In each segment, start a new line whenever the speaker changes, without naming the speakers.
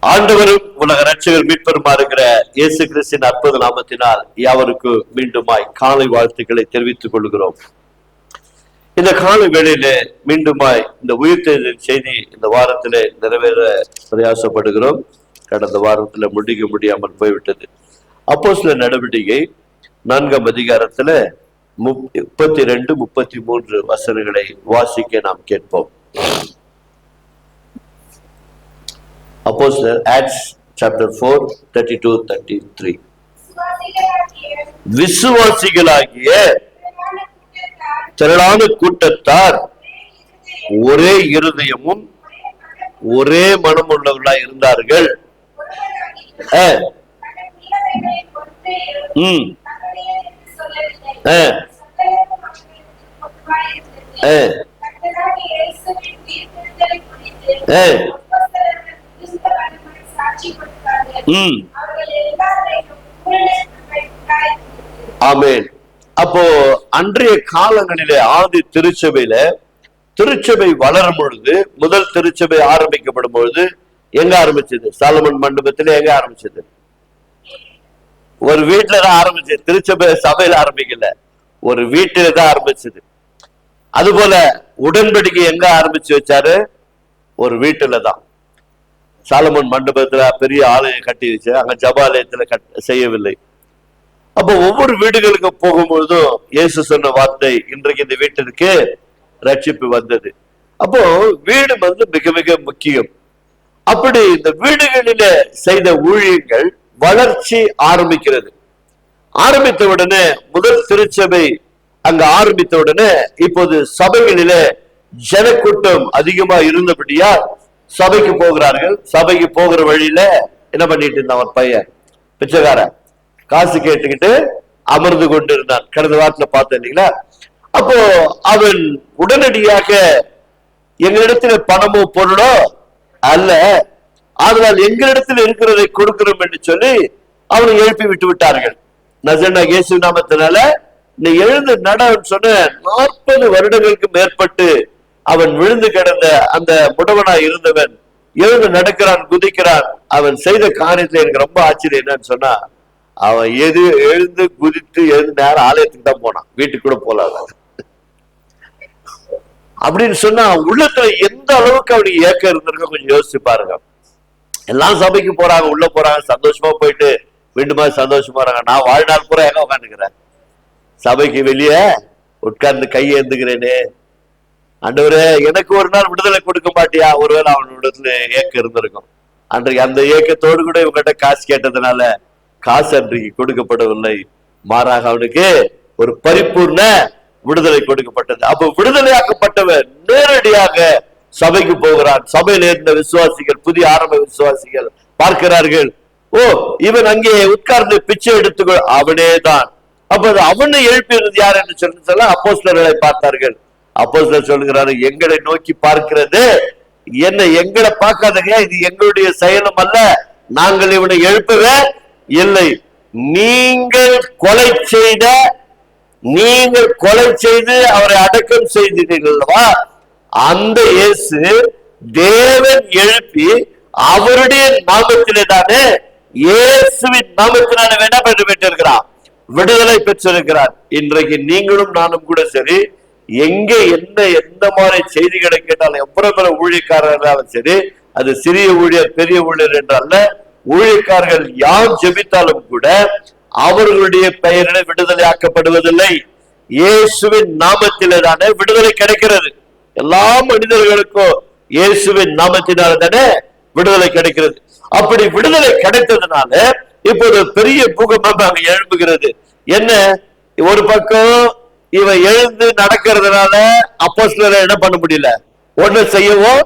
ஆண்டவரும் உலக ரட்சகர் மீட்பருமா இருக்கிற இயேசு கிறிஸ்தின் அற்புத நாமத்தினால் யாவருக்கு மீண்டுமாய் காலை வாழ்த்துக்களை தெரிவித்துக் கொள்கிறோம். இந்த காலை வேளையில மீண்டுமாய் இந்த உயிர்த்தெழுதலின் செய்தி இந்த வாரத்திலே நிறைவேற பிரயாசப்படுகிறோம். கடந்த வாரத்துல முடிக்க முடியாமல் போய்விட்டது. அப்போஸ்தலர் நடவடிக்கை 4ஆம் அதிகாரத்துல 32, 33 வசனங்களை வாசிக்க நாம் கேட்போம். Apostle Acts chapter 4, 32, 33. விசுவாசிகளாகிய திரளான கூட்டத்தார் ஒரே இருதயமும் ஒரே மனமுள்ளவர்களாய் இருந்தார்கள். ஆமென். அப்போ அன்றைய காலங்களிலே ஆதி திருச்சபை வளரும் பொழுது, முதல் திருச்சபை ஆரம்பிக்கப்படும் பொழுது எங்க ஆரம்பிச்சது? சாலமன் மண்டபத்திலே எங்க ஆரம்பிச்சது? ஒரு வீட்டுல தான் ஆரம்பிச்சது. திருச்சபை சபையில ஆரம்பிக்கல, ஒரு வீட்டில தான் ஆரம்பிச்சது. அதுபோல உடன்படிக்கை எங்க ஆரம்பிச்சு வச்சாரு? ஒரு வீட்டுல தான். சாலமன் மண்டபத்துல பெரிய ஆலயம் கட்டி வச்சு அங்க ஜபாலயத்துல செய்யவில்லை. அப்போ ஒவ்வொரு வீடுகளுக்கு போகும்பொழுதும் இயேசு சொன்ன வார்த்தை, இன்றைக்கு இந்த வீட்டிற்கு ரட்சிப்பு வந்தது. அப்போ வீடு மிக மிக முக்கியம். அப்படி இந்த வீடுகளில செய்த ஊழியங்கள் வளர்ச்சி ஆரம்பிக்கிறது. ஆரம்பித்த உடனே முதல் திருச்சபை அங்க ஆரம்பித்த உடனே இப்போது சபைகளில ஜனக்கூட்டம் அதிகமா இருந்தபடியா சபைக்கு போகிறார்கள். சபைக்கு போகிற வழியில என்ன பண்ணிட்டு இருந்தான்? ஒரு பையன் பிச்சைக்காரன் காசு கேட்டுக்கிட்டு அமர்ந்து கொண்டு இருந்தான். கடந்த வாரத்துல பார்த்தேன் இல்லைங்களா? அப்போ அவன் உடனடியாக எங்களிடத்துல பணமோ பொருளோ அல்ல, அதனால் எங்களிடத்தில் இருக்கிறதை கொடுக்கிறோம் என்று சொல்லி அவனை எழுப்பி விட்டு விட்டார்கள். நசரேயனாகிய இயேசு நாமத்தினால நீ எழுந்து நடன்னு சொன்ன 40 வருடங்களுக்கு மேற்பட்டு அவன் விழுந்து கிடந்த அந்த முடவனாய் இருந்தவன் எழுந்து நடக்கிறான், குதிக்கிறான். அவன் செய்த காரியத்துல எனக்கு ரொம்ப ஆச்சரியம் என்னன்னு சொன்னா, அவன் எழுந்து குதித்து எழுந்து நேரம் ஆலயத்துக்கு தான் போனான், வீட்டுக்கு கூட போலாத அப்படின்னு சொன்னா உள்ளத்துல எந்த அளவுக்கு அவனுக்கு ஏக்கம் இருந்திருக்க கொஞ்சம் யோசிச்சு பாருங்க. எல்லாம் சபைக்கு போறாங்க, உள்ள போறாங்க, சந்தோஷமா போயிட்டு மீண்டுமா சந்தோஷமா வராங்க. நான் வாழ்நாள் பூரா எங்க உட்காந்துக்கிறேன்? சபைக்கு வெளியே உட்கார்ந்து கையை எழுந்துக்கிறேனே, ஆண்டவரே எனக்கு ஒரு நாள் விடுதலை கொடுக்க மாட்டியா? ஒருவேளை அவனோடத்துல ஏக்கம் இருந்திருக்கும். அன்றைக்கு அந்த ஏக்கத்தோடு கூட இவங்கிட்ட காசு கேட்டதுனால காசு அன்றைக்கு கொடுக்கப்படவில்லை, மாறாக அவனுக்கு ஒரு பரிபூர்ண விடுதலை கொடுக்கப்பட்டது. அப்ப விடுதலையாக்கப்பட்டவன் நேரடியாக சபைக்கு போகிறான். சபையில இருந்த விசுவாசிகள், புதிய ஆரம்ப விசுவாசிகள் பார்க்கிறார்கள், ஓ இவன் அங்கே உட்கார்ந்து பிச்சை எடுத்துக்கொள், அவனே தான். அப்ப அவனை எழுப்பியது யார் என்று சொல்ல அப்போஸ்தலர்களை பார்த்தார்கள். அப்போஸ்தலர் சொல்கிறாரு, எங்களை நோக்கி பார்க்கிறது என்ன? எங்களை பார்க்காதங்க, இது எங்களுடைய செயலும் அல்ல, நாங்கள் இவனை எழுப்பவே இல்லை. நீங்கள் கொலை செய்து அவரை அடக்கம் செய்தீர்களா? அந்த இயேசு தேவன் எழுப்பி அவருடைய நாமத்திலே தானே, இயேசுவின் நாமத்தினால என்ன பண்ணி பெற்றிருக்கிறார்? விடுதலை பெற்றிருக்கிறார். இன்றைக்கு நீங்களும் நானும் கூட சரி, எங்க எந்த மாதிரி செய்திகளை கேட்டாலும், எவ்வளவு ஊழியக்காரர்களாலும் சரி, அது சிறிய ஊழியர் பெரிய ஊழியர் என்றல்ல, ஊழியக்காரர்கள் யார் ஜெபித்தாலும் கூட அவர்களுடைய பெயரில் விடுதலை ஆக்கப்படுவதில்லை. இயேசுவின் நாமத்திலே தானே விடுதலை கிடைக்கிறது. எல்லா மனிதர்களுக்கும் இயேசுவின் நாமத்தினால தானே விடுதலை கிடைக்கிறது. அப்படி விடுதலை கிடைத்ததுனால இப்போது பெரிய பூகம்பம் அங்க எழும்புகிறது. என்ன? ஒரு பக்கம் இவன் எழுந்து நடக்கிறதுனால அப்போஸ்தலரை என்ன பண்ண முடியல, ஒண்ணு செய்யவும்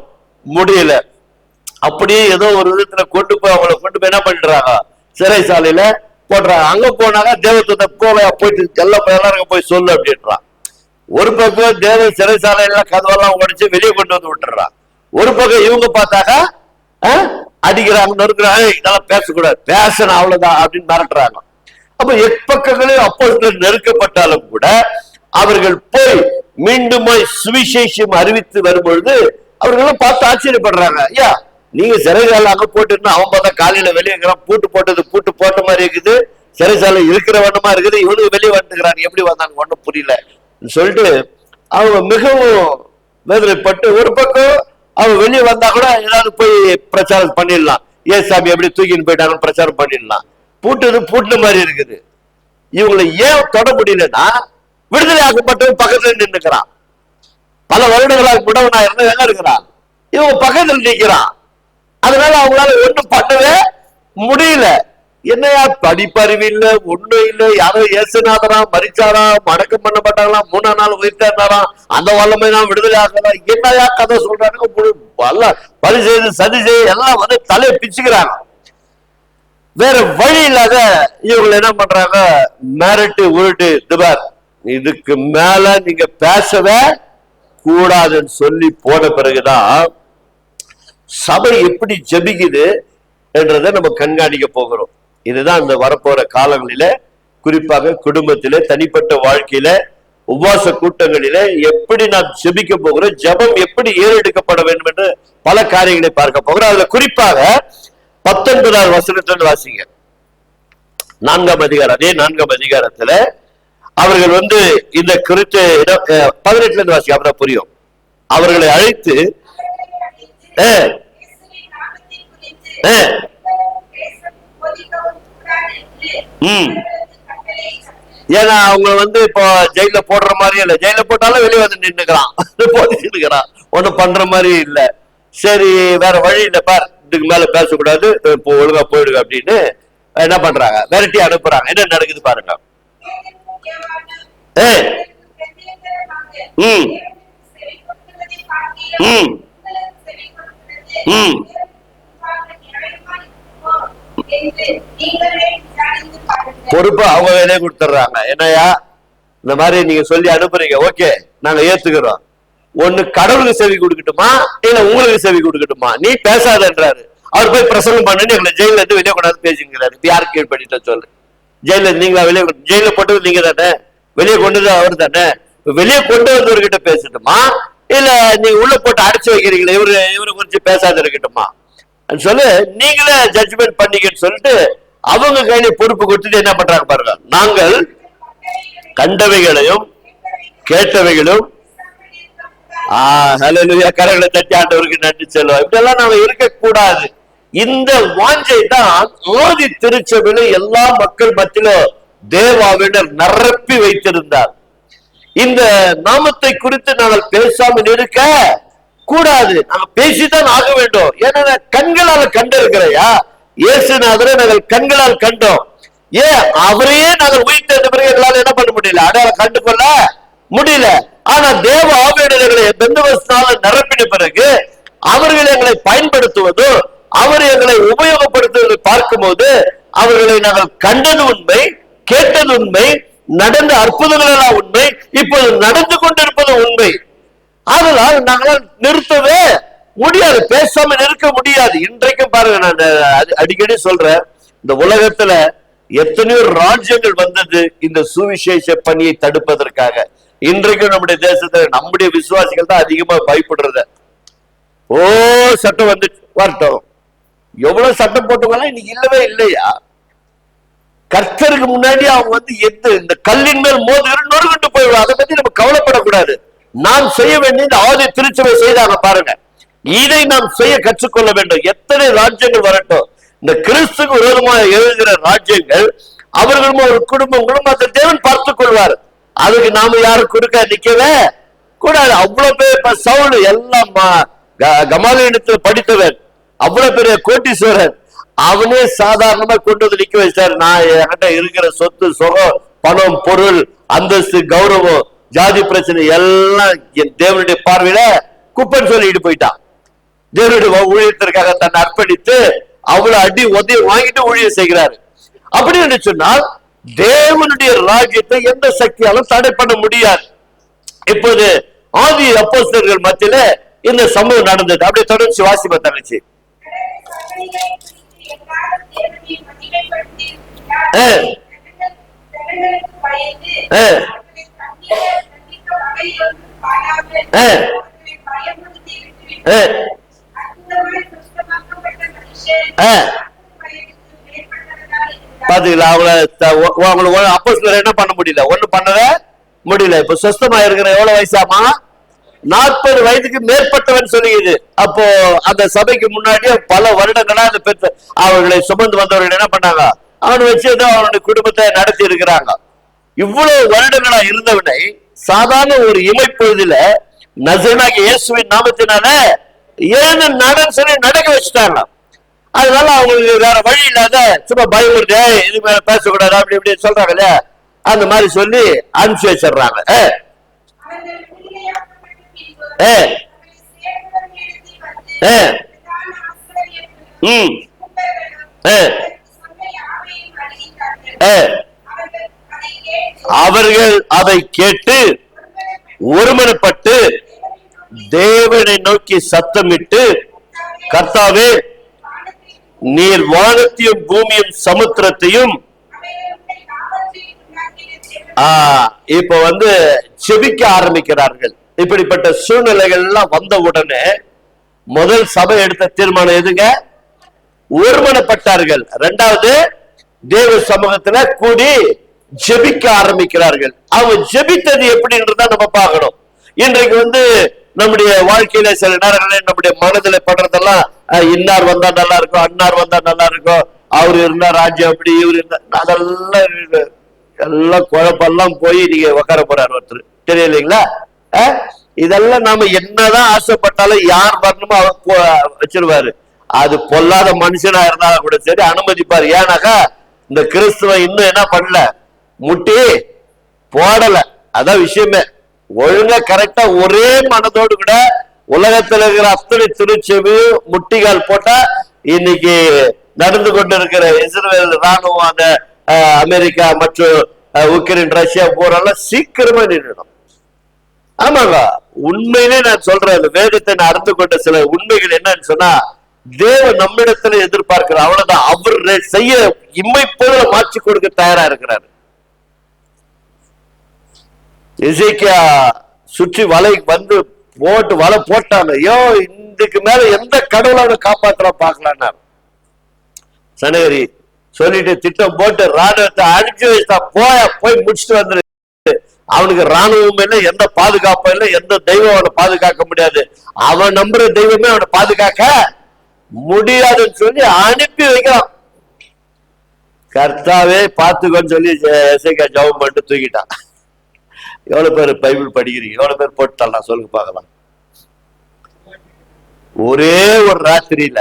முடியல. அப்படியே ஏதோ ஒரு விதத்துல கொண்டு போய் என்ன பண்றாங்க? சிறைசாலையில போடுறாங்க. அங்க போனாங்க, தேவதூதன் போயிட்டு எல்லாரும் போய் சொல்லு அப்படின்றான். ஒரு பக்கம் தேவ சிறைசாலையில கதவெல்லாம் உடைச்சு வெளியே கொண்டு வந்து விட்டுறான். ஒரு பக்கம் இவங்க பார்த்தாக்கா அடிக்கிறாங்க, நொறுக்கிறாங்க, இதெல்லாம் பேசக்கூடாது, பேசணும் அவ்வளவுதான் அப்படின்னு மிரட்டுறாங்க. அப்ப எப்பக்கங்களே அப்போஸ்தலர் நெருக்கப்பட்டாலும் கூட அவர்கள் போய் மீண்டும் சுவிசேஷம் அறிவித்து வரும்பொழுது அவர்களும் பார்த்து ஆச்சரியப்படுறாங்க. ஐயா, நீங்க சிறைசாலை அங்க போட்டுன்னா அவன் பார்த்தா காலையில வெளியே இருக்கிறான், பூட்டு போட்ட மாதிரி இருக்குது, சிறைசாலை இருக்கிற வண்ணமா இருக்குது, இவனுக்கு வெளியே வந்துக்கிறான், எப்படி வந்தாங்க ஒன்னும் புரியல சொல்லிட்டு அவங்க மிகவும் வேதனைப்பட்டு, ஒரு பக்கம் அவங்க வெளியே வந்தா கூட ஏதாவது போய் பிரச்சாரம் பண்ணிடலாம், ஏசாமி எப்படி தூக்கின்னு போயிட்டாங்கன்னு பிரச்சாரம் பண்ணிடலாம். பூட்டு மாதிரி இருக்குது. இவங்களை ஏன் தொட முடியலன்னா விடுதலை ஆக்கப்பட்டவன் பக்கத்துல நின்றுக்கிறான். பல வருடங்களாக முடவனா இருந்தா எங்க இருக்கிறான், இவங்க பக்கத்துல நிற்கிறான். அதனால அவங்களால ஒண்ணும் பண்ணவே முடியல. என்னையா படிப்பறிவு இல்ல, ஒண்ணும் இல்ல, யாரோ ஏசுநாதராம் மறிச்சாராம், அடக்கம் பண்ணப்பட்டாங்களாம், 3ஆம் நாள் உயிர்த்தாராம், அந்த வல்லமை தான் விடுதலை ஆகலாம், என்னையா கதை சொல்றாங்க, பலி செய்து சதி செய்து எல்லாம் வந்து தலையை பிச்சுக்கிறாங்க. வேற வழி இல்லாத இவங்க என்ன பண்றாங்க, மிரட்டு உருட்டு, இதுக்கு மேல நீங்க பேசவே கூடாதுன்னு சொல்லி போன பிறகுதான் சபை எப்படி ஜெபிக்குது என்றதை நம்ம கண்காணிக்க போகிறோம். இதுதான் இந்த வரப்போற காலங்களில, குறிப்பாக குடும்பத்திலே, தனிப்பட்ட வாழ்க்கையில, உபவாச கூட்டங்களில எப்படி நாம் ஜெபிக்க போகிறோம், ஜெபம் எப்படி ஏறெடுக்கப்பட வேண்டும் என்று பல காரியங்களை பார்க்க போகிறோம். அதுல குறிப்பாக 19ஆம் வசனத்துல வாசிங்க, 4ஆம் அதிகாரம். அதே 4ஆம் அதிகாரத்துல அவர்கள் வந்து இந்த குறித்து 18ல இருந்து வாசிக்க, அப்பதான் புரியும். அவர்களை அழைத்து ஏன்னா அவங்க வந்து இப்போ ஜெயில போடுற மாதிரி இல்ல, ஜெயில போட்டாலும் வெளியே வந்து நின்னுக்கிறான், ஒண்ணும் பண்ற மாதிரி இல்ல. சரி வேற வழி இல்ல பார், இதுக்கு மேல பேசக்கூடாது, ஒழுங்கா போயிடுங்க அப்படின்னு என்ன பண்றாங்க, விரட்டி அனுப்புறாங்க. என்ன நடக்குது பாருங்க. பொறுப்பு அவங்க வேலையை கொடுத்துறாங்க. என்னையா இந்த மாதிரி நீங்க சொல்லி அனுப்புறீங்க, ஓகே நாங்க ஏத்துக்கிறோம், ஒண்ணு கடவுளுக்கு செவி கொடுக்கட்டுமா இல்ல உங்களுக்கு செவி கொடுக்கட்டுமா, நீ பேசாதன்றாரு. அவர் போய் பிரசங்கம் பண்ணு, எங்களை ஜெயில இருந்து வெளியே கொண்டாந்து பேசுங்கிறாரு. இப்ப யாரு கீழ்படிட்ட சொல்லு, ஜெயில நீங்களா வெளியே, ஜெயில போட்டது நீங்க தானே, வெளியே கொண்டது அவர் தானே, வெளியே கொண்டு வந்தவர்கிட்ட பேசட்டுமா இல்ல நீங்க உள்ள போட்டு அடைச்சு வைக்கிறீங்களா இவரு குறிச்சு பேசாத இருக்கட்டுமா சொல்லு, நீங்களே ஜட்ஜ்மெண்ட் பண்ணீங்கன்னு சொல்லிட்டு அவங்க கையில பொறுப்பு கொடுத்துட்டு என்ன பண்றாங்க பாருங்க. நாங்கள் கண்டவைகளையும் கேட்டவைகளும் கரைகளை தட்டி ஆண்டவருக்கு நன்றி செல்வோம், இப்படியெல்லாம் நாம இருக்கக்கூடாது. இந்த வாஞ்சை தான் ஆதி திருச்சபையில எல்லா மக்கள் மத்தியிலும் தேவாவினர் நிரப்பி வைத்திருந்தார். இந்த நாமத்தை குறித்து நாங்கள் பேசாமல் இருக்க கூடாது, நாங்கள் பேசித்தான் ஆக வேண்டும். ஏன்னா கண்களால் கண்டிருக்கிறையா, இயேசுநாதரை நாங்கள் கண்களால் கண்டோம். ஏன் அவரையே நாங்கள் உயிர்த்தெழுந்த பிறகு எங்களால் என்ன பண்ண முடியல, அடையாளம் கண்டு கொள்ள முடியல. ஆனா தேவ ஆவியானவர்களை பெந்தகோஸ்தினால நிரப்பின பிறகு அவர்கள் எங்களை பயன்படுத்துவதோ அவர் எங்களை உபயோகப்படுத்துவதை பார்க்கும் போது அவர்களை நாங்கள் கண்டது உண்மை, கேட்டது உண்மை, நடந்த அற்புதங்களெல்லாம் உண்மை, இப்போது நடந்து கொண்டிருப்பது உண்மை. அதனால் நாங்களால் நிறுத்தவே முடியாது, பேசாம நிற்க முடியாது. இன்றைக்கும் பாருங்க, நான் அடிக்கடி சொல்றேன், இந்த உலகத்துல எத்தனையோ ராஜ்யங்கள் வந்தது இந்த சுவிசேஷ பணியை தடுப்பதற்காக. இன்றைக்கும் நம்முடைய தேசத்துல நம்முடைய விசுவாசிகள் தான் அதிகமா பயப்படுறத. சட்டம் வந்து வரட்டும், எவ்வளவு சட்டம் போட்டவங்க இன்னைக்கு இல்லவே இல்லையா? கர்த்தருக்கு முன்னாடி அவங்க வந்து இந்த கல்லின் மேல் மோதுகிற நொறுகிட்டு போயிடும். அதை பத்தி நம்ம கவலைப்படக்கூடாது. நாம் செய்ய வேண்டிய இந்த ஆதி திருச்சபை செய்தாங்க பாருங்க, இதை நாம் செய்ய கற்றுக்கொள்ள வேண்டும். எத்தனை ராஜ்யங்கள் வரட்டும், இந்த கிறிஸ்துக்கு விரோதமாக எழுதுகிற ராஜ்யங்கள் அவர்களும் ஒரு குடும்பங்களும் அந்த தேவன் பார்த்துக் கொள்வார். அதுக்கு நாம யாரும் கொடுக்க நிக்கவே கூடாது. அவ்வளவு பேர் சவுல் எல்லாம் கமாலியத்துல படித்தவன், அவ்வளவு பெரிய கோட்டீஸ்வரன், அவனே சாதாரணமா கொண்டு வந்து நிக்க வச்சாரு. நான் என்கிட்ட இருக்கிற சொத்து சுகம், பணம், பொருள், அந்தஸ்து, கௌரவம், ஜாதி பிரச்சனை எல்லாம் என் தேவனுடைய பார்வையில குப்பன்னு சொல்லிட்டு போயிட்டான். தேவனுடைய ஊழியத்திற்காக தன்னை அர்ப்பணித்து அவ்வளவு அடி உதவி வாங்கிட்டு ஊழியம் செய்கிறாரு. அப்படி என்று சொன்னால் தேவனுடைய ராஜ்யத்தை எந்த சக்தியாலும் தடை பண்ண முடியாது. இப்போது ஆதி அப்போஸ்தலர்கள் மத்தியில இந்த சம்பவம் நடந்தது. அப்படியே தொடர்ச்சி வாசிப்ப தங்கச்சி. பாத்தீங்களா? அவங்கள அப்போஸ்தலர் என்ன பண்ண முடியல, ஒண்ணு பண்ண முடியல. இப்ப சொஸ்தமா இருக்கிற எவ்வளவு வயசாமா? 40 வயதுக்கு மேற்பட்டவன் சொல்லுகிறது. அப்போ அந்த சபைக்கு முன்னாடியே பல வருடங்களா அந்த பெற்ற அவர்களை சுமந்து வந்தவர்கள் என்ன பண்ணாங்க, அவனை வச்சு அவனுடைய குடும்பத்தை நடத்தி இருக்கிறாங்க. இவ்வளவு வருடங்களா இருந்தவனை சாதாரண ஒரு இமைப்பொழுதுல நசரேயனாகிய இயேசுவின் நாமத்தினால ஏழு நடன்னு சொல்லி நடக்க வச்சுட்டாங்க. அதனால அவங்களுக்கு வேற வழி இல்லாத சும்மா பயமுறுது, இது மேல பேசக்கூடாது அப்படி இப்படி சொல்றாங்க இல்லையா, அந்த மாதிரி சொல்லி அனுப்பிச்சு வச்சிடுறாங்க. அவர்கள் அதை கேட்டு ஒருமனப்பட்டு தேவனை நோக்கி சத்தமிட்டு, கர்த்தாவே, நீர் வானத்தையும் பூமியும் சமுத்திரத்தையும். இப்ப செபிக்க ஆரம்பிக்கிறார்கள். இப்படிப்பட்ட சூழ்நிலைகள் எல்லாம் வந்த உடனே முதல் சபை எடுத்த தீர்மானம் எதுங்க? ஒருமனப்பட்டார்கள். இரண்டாவது, தேவ சமூகத்துல கூடி ஜெபிக்க ஆரம்பிக்கிறார்கள். அவங்க ஜெபித்தது எப்படின்றத நம்ம பார்க்கணும். இன்றைக்கு நம்முடைய வாழ்க்கையில சில நேரங்களில் நம்முடைய மனதில் படுறதெல்லாம், இன்னார் வந்தா நல்லா இருக்கும், அன்னார் வந்தா நல்லா இருக்கும், அவரு இருந்தா ராஜ்யம் அப்படி, இவரு இருந்தா, அதெல்லாம் எல்லாம் குழப்பெல்லாம் போய் நீங்க உட்கார போறாரு ஒருத்தர், தெரியலைங்களா? இதெல்லாம் நாம என்னதான் ஆசைப்பட்டாலும் யார் வரணுமோ அவர் வச்சிருவாரு. அது பொல்லாத மனுஷனா இருந்தாலும் கூட சரி அனுமதிப்பாரு. ஏன்னாக்கா இந்த கிறிஸ்துவ இன்னும் என்ன பண்ணல, முட்டி போடல. அதான் விஷயமே. ஒழுங்கா கரெக்டா ஒரே மனதோடு கூட உலகத்தில் இருக்கிற அத்தனை திருச்செவி முட்டிகால் போட்டா இன்னைக்கு நடந்து கொண்டு இருக்கிற இஸ்ரேல் ராணுவம், அந்த அமெரிக்கா மற்றும் உக்ரைன் ரஷ்யா போரெல்லாம் சீக்கிரமா நின்றுடும். ஆமாங்க, உண்மையிலே நான் சொல்றேன், வேதத்தை நான் அறிந்து கொண்ட சில உண்மைகள் என்னன்னு சொன்னா, தேவன் நம்மிடத்துல எதிர்பார்க்கிற அவ்வளவுதான். அவர் செய்ய இம்மைப்போல மாற்றி கொடுக்க தயாரா இருக்கிறார். எசேக்கியா சுற்றி வலை போட்டு வலை போட்டாங்க. ஐயோ, இதுக்கு மேல எந்த கடவுளான காப்பாற்ற பாக்கலான்னு சனகரி சொல்லிட்டு திட்டம் போட்டு ராணுவத்தை அனுப்பிச்சு வச்சா, போய் முடிச்சுட்டு வந்துரு. அவனுக்கு ராணுவம் இல்லை, எந்த பாதுகாப்பும் இல்லை, எந்த தெய்வம் அவனை பாதுகாக்க முடியாது, அவன் நம்புற தெய்வமே அவனை பாதுகாக்க முடியாதுன்னு சொல்லி அனுப்பி வைக்கிறான். கர்த்தாவே பார்த்துக்கோன்னு சொல்லி எசேக்கியா ஜெபம் பண்ணிட்டு தூக்கிட்டான். எவ்வளவு பேர் பைபிள் படிக்கிறீங்க? எவ்வளவு பேர் போட்டுட்டான் சொல்லுங்க பார்க்கலாம். ஒரே ஒரு ராத்திரியில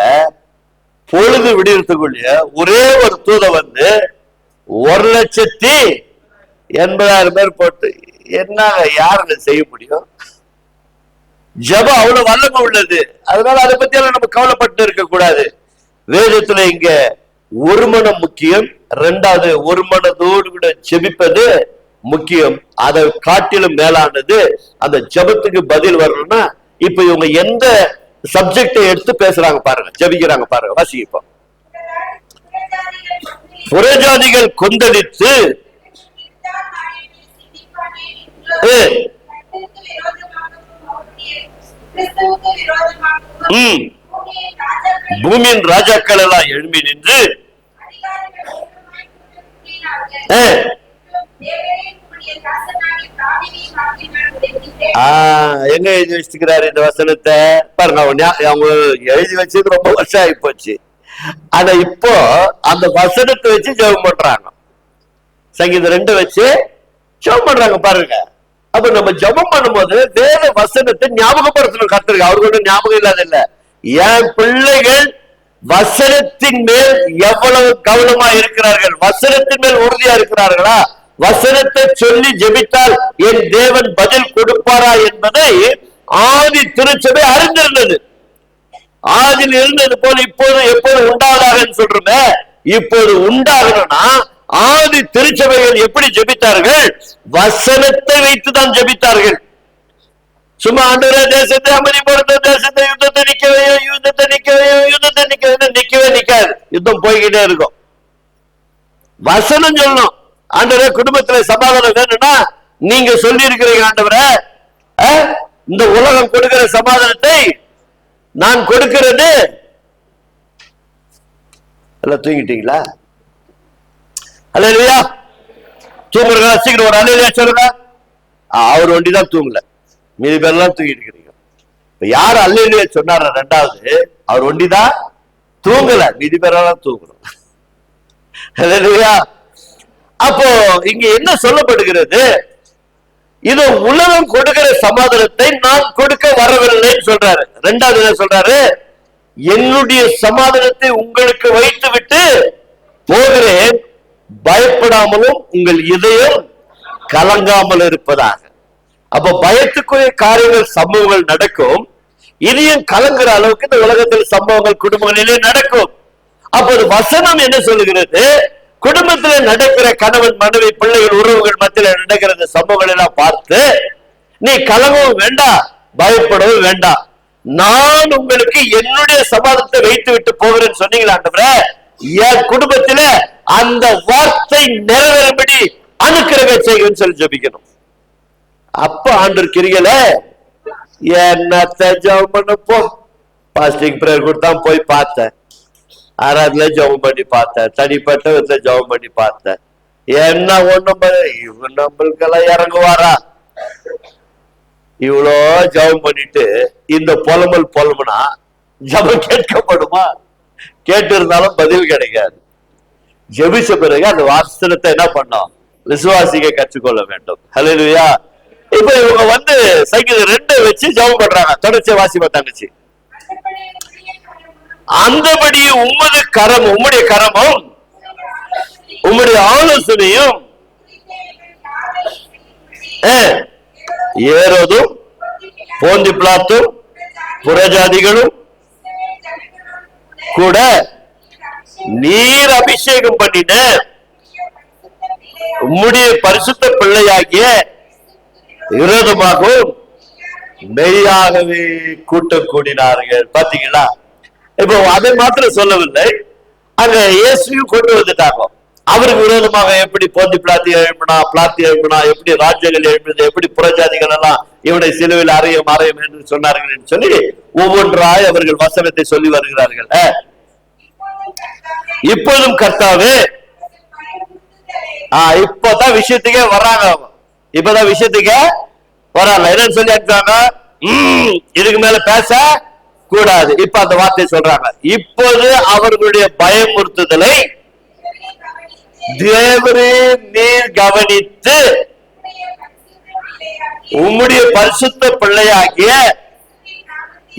பொழுது விடுறதுக்குள்ளே ஒரே ஒரு தூத 1,80,000 பேர் போட்டு என்ன யாரு செய்ய முடியும்? ஜெபம் அவ்வளவு வல்லமை உள்ளது. அதனால அதை பத்தி எல்லாம் நம்ம கவலைப்பட்டு இருக்க கூடாது. வேதத்துல இங்க ஒரு மனம் முக்கியம். இரண்டாவது, ஒரு மனதோடு கூட ஜெபிப்பது முக்கியம். அதை காட்டிலும் மேலானது அந்த ஜெபத்துக்கு பதில் வரணும்னா, இப்ப இவங்க எந்த சப்ஜெக்டை எடுத்து பேசுறாங்க பாருங்க, ஜெபிக்கிறாங்க பாருங்க, வாசிப்போம். புறஜாதிகள் கொந்தளித்து பூமியின் ராஜாக்கள் எல்லாம் எழும்பி நின்று எங்க எழுதி வச்சுக்கிறாரு இந்த வசனத்தை பாருங்க. அவங்க எழுதி வச்சது ரொம்ப வருஷம் ஆகி போச்சு. ஆனா இப்போ அந்த வசனத்தை வச்சு ஜெபம் பண்றாங்க. சங்கீதம் 2 வச்சு ஜெபம் பண்றாங்க பாருங்க. அப்ப நம்ம ஜெபம் பண்ணும்போது வேற வசனத்தை ஞாபகப்படுத்தணும். கர்த்தருக்கு அவர்களுடைய ஞாபகம் இல்லாத இல்ல. என் பிள்ளைகள் வசனத்தின் மேல் எவ்வளவு கவனமா இருக்கிறார்கள், வசனத்தின் மேல் உறுதியா இருக்கிறார்களா, வசனத்தை சொல்லி ஜெபித்தால் என் தேவன் பதில் கொடுப்பாரா என்பதை ஆதி திருச்சபை அறிந்திருந்தது. ஆதியில் இருந்தது போல இப்போது எப்போது உண்டாதாக சொல்றோமே, இப்போது உண்டாகணும்னா ஆதி திருச்சபைகள் எப்படி ஜெபித்தார்கள்? வசனத்தை வைத்துதான் ஜெபித்தார்கள். சும்மா ஆண்டவரே தேசத்தை அமைதிப்படுத்த, தேசத்தை யுத்தத்தை நிக்கவே, யுத்தத்தை நிக்கவே, யுத்தத்தை நிக்கவே நிக்காது. யுத்தம் போய்கிட்டே இருக்கும். வசனம் சொல்லணும். ஆண்டவரே குடும்பத்துல சமாதானம் வேணும்னா நீங்க சொல்லி இருக்கிறீங்க, ஆண்டவரே இந்த உலகம் கொடுக்கிற சமாதானத்தை நான் கொடுக்கிறது எல்லாம் தூங்கிட்டீங்களா? அல்லேலூயா. தூங்குறீங்களா? சீக்கிரம் ஒரு அல்லேலூயா சொல்லுங்க. அவர் ஒண்டிதான் தூங்கல, மீதி பேர்லாம் தூங்கிட்டு இருக்கிறீங்க. இப்ப யார் அல்லேலூயா சொன்னார ரெண்டாவது, அவர் ஒண்டிதான் தூங்கல, மீதி பேரெல்லாம் தூங்கணும். அல்லேலூயா. அப்போ இங்க என்ன சொல்லப்படுகிறது? இது உலகம் கொடுக்கிற சமாதானத்தை நான் கொடுக்க வரவில்லைன்னு சொல்றாரு. ரெண்டாவது என்ன சொல்றாரு? என்னுடைய சமாதானத்தை உங்களுக்கு வைத்து விட்டு போகிறேன், பயப்படாமலும் உங்கள் இதயம் கலங்காமல் இருப்பதாக. அப்ப பயத்துக்குரிய காரியங்கள் சம்பவங்கள் நடக்கும், இதயம் கலங்குற அளவுக்கு இந்த உலகத்தில் சம்பவங்கள் குடும்பங்களிலே நடக்கும். அப்போது வசனம் என்ன சொல்லுகிறது? குடும்பத்தில் நடக்கிற கணவன் மனைவி பிள்ளைகள் உறவுகள் மத்தியில் நடக்கிற சம்பவங்கள் எல்லாம் பார்த்து நீ கலங்கவும் வேண்டாம், பயப்படவும் வேண்டாம், நான் உங்களுக்கு என்னுடைய சமாதானத்தை வைத்து விட்டு போகிறேன்னு சொன்னீங்களா ஆண்டவரே, என் குடும்பத்தில அந்த வார்த்தை நிறைவேறும்படி அனுக்கிரகம் செய்யுன்னு சொல்லி ஜெபிக்கணும். அப்ப ஆண்டவர் கிரிகள என்னத்தை ஜெபம் பண்ண போ, பாஸ்டிங் பிரேயர் கொடுத்தா போய் பார்த்தேன், ஆராதுல ஜெபம் பண்ணி பார்த்தேன், தனிப்பட்ட விதத்துல ஜெபம் பண்ணி பார்த்தேன், என்ன ஒண்ணும் இவன் நம்மளுக்கெல்லாம் இறங்குவாரா? இவ்வளோ ஜெபம் பண்ணிட்டு இந்த புலம்புனா ஜெபம் கேட்கப்படுமா? கேட்டு இருந்தாலும் பதில் கிடைக்காது. ஜெபிச்ச பிறகு அந்த வாசனத்தை என்ன பண்ணோம்? விசுவாசிக்க கற்றுக்கொள்ள வேண்டும். ஹல்லேலூயா. இப்ப இவங்க சங்கீதம் 2 வச்சு ஜெபம் பண்றாங்க. தொடர்ச்சியா வாசிப்பா தங்கச்சி. அந்தபடி உம்முடைய கரமும் உம்முடைய ஆலோசனையும் ஏரோதும் போந்தி பிலாத்தும் புறஜாதிகளும் கூட நீர் அபிஷேகம் பண்ணின உம்முடைய பரிசுத்த பிள்ளையாகிய விரோதமாகவும் மெய்யாகவே கூட்டம் கூடினார்கள். பாத்தீங்களா? இப்போ அதை மாத்திரம் சொல்லவில்லை, அங்க இயேசுவையும் கொண்டு வந்துட்டாங்க. அவருக்கு விரோதமாக எப்படி போந்தி பிளாத்தி எழுப்பினா, எப்படி ராஜ்யங்கள் எழுப்பினது, எப்படி புறஜாதிகள் எல்லாம் இவனை சிலுவையில் அறையும் என்று சொன்னார்கள் என்று சொல்லி ஒவ்வொன்றாய் அவர்கள் வசனத்தை சொல்லி வருகிறார்கள். இப்போதும் கர்த்தாவே, இப்பதான் விஷயத்துக்கே வர்றாங்க, இப்பதான் விஷயத்துக்கே வராங்க. என்னன்னு சொல்லி அனுப்பிச்சாங்க, இதுக்கு மேல பேச கூடாது. இப்ப அந்த வார்த்தை சொல்றாங்க, இப்போது அவர்களுடைய பயமுறுத்துதலை தேவரே நீர் கவனித்து உம்முடைய பரிசுத்த பிள்ளையாகிய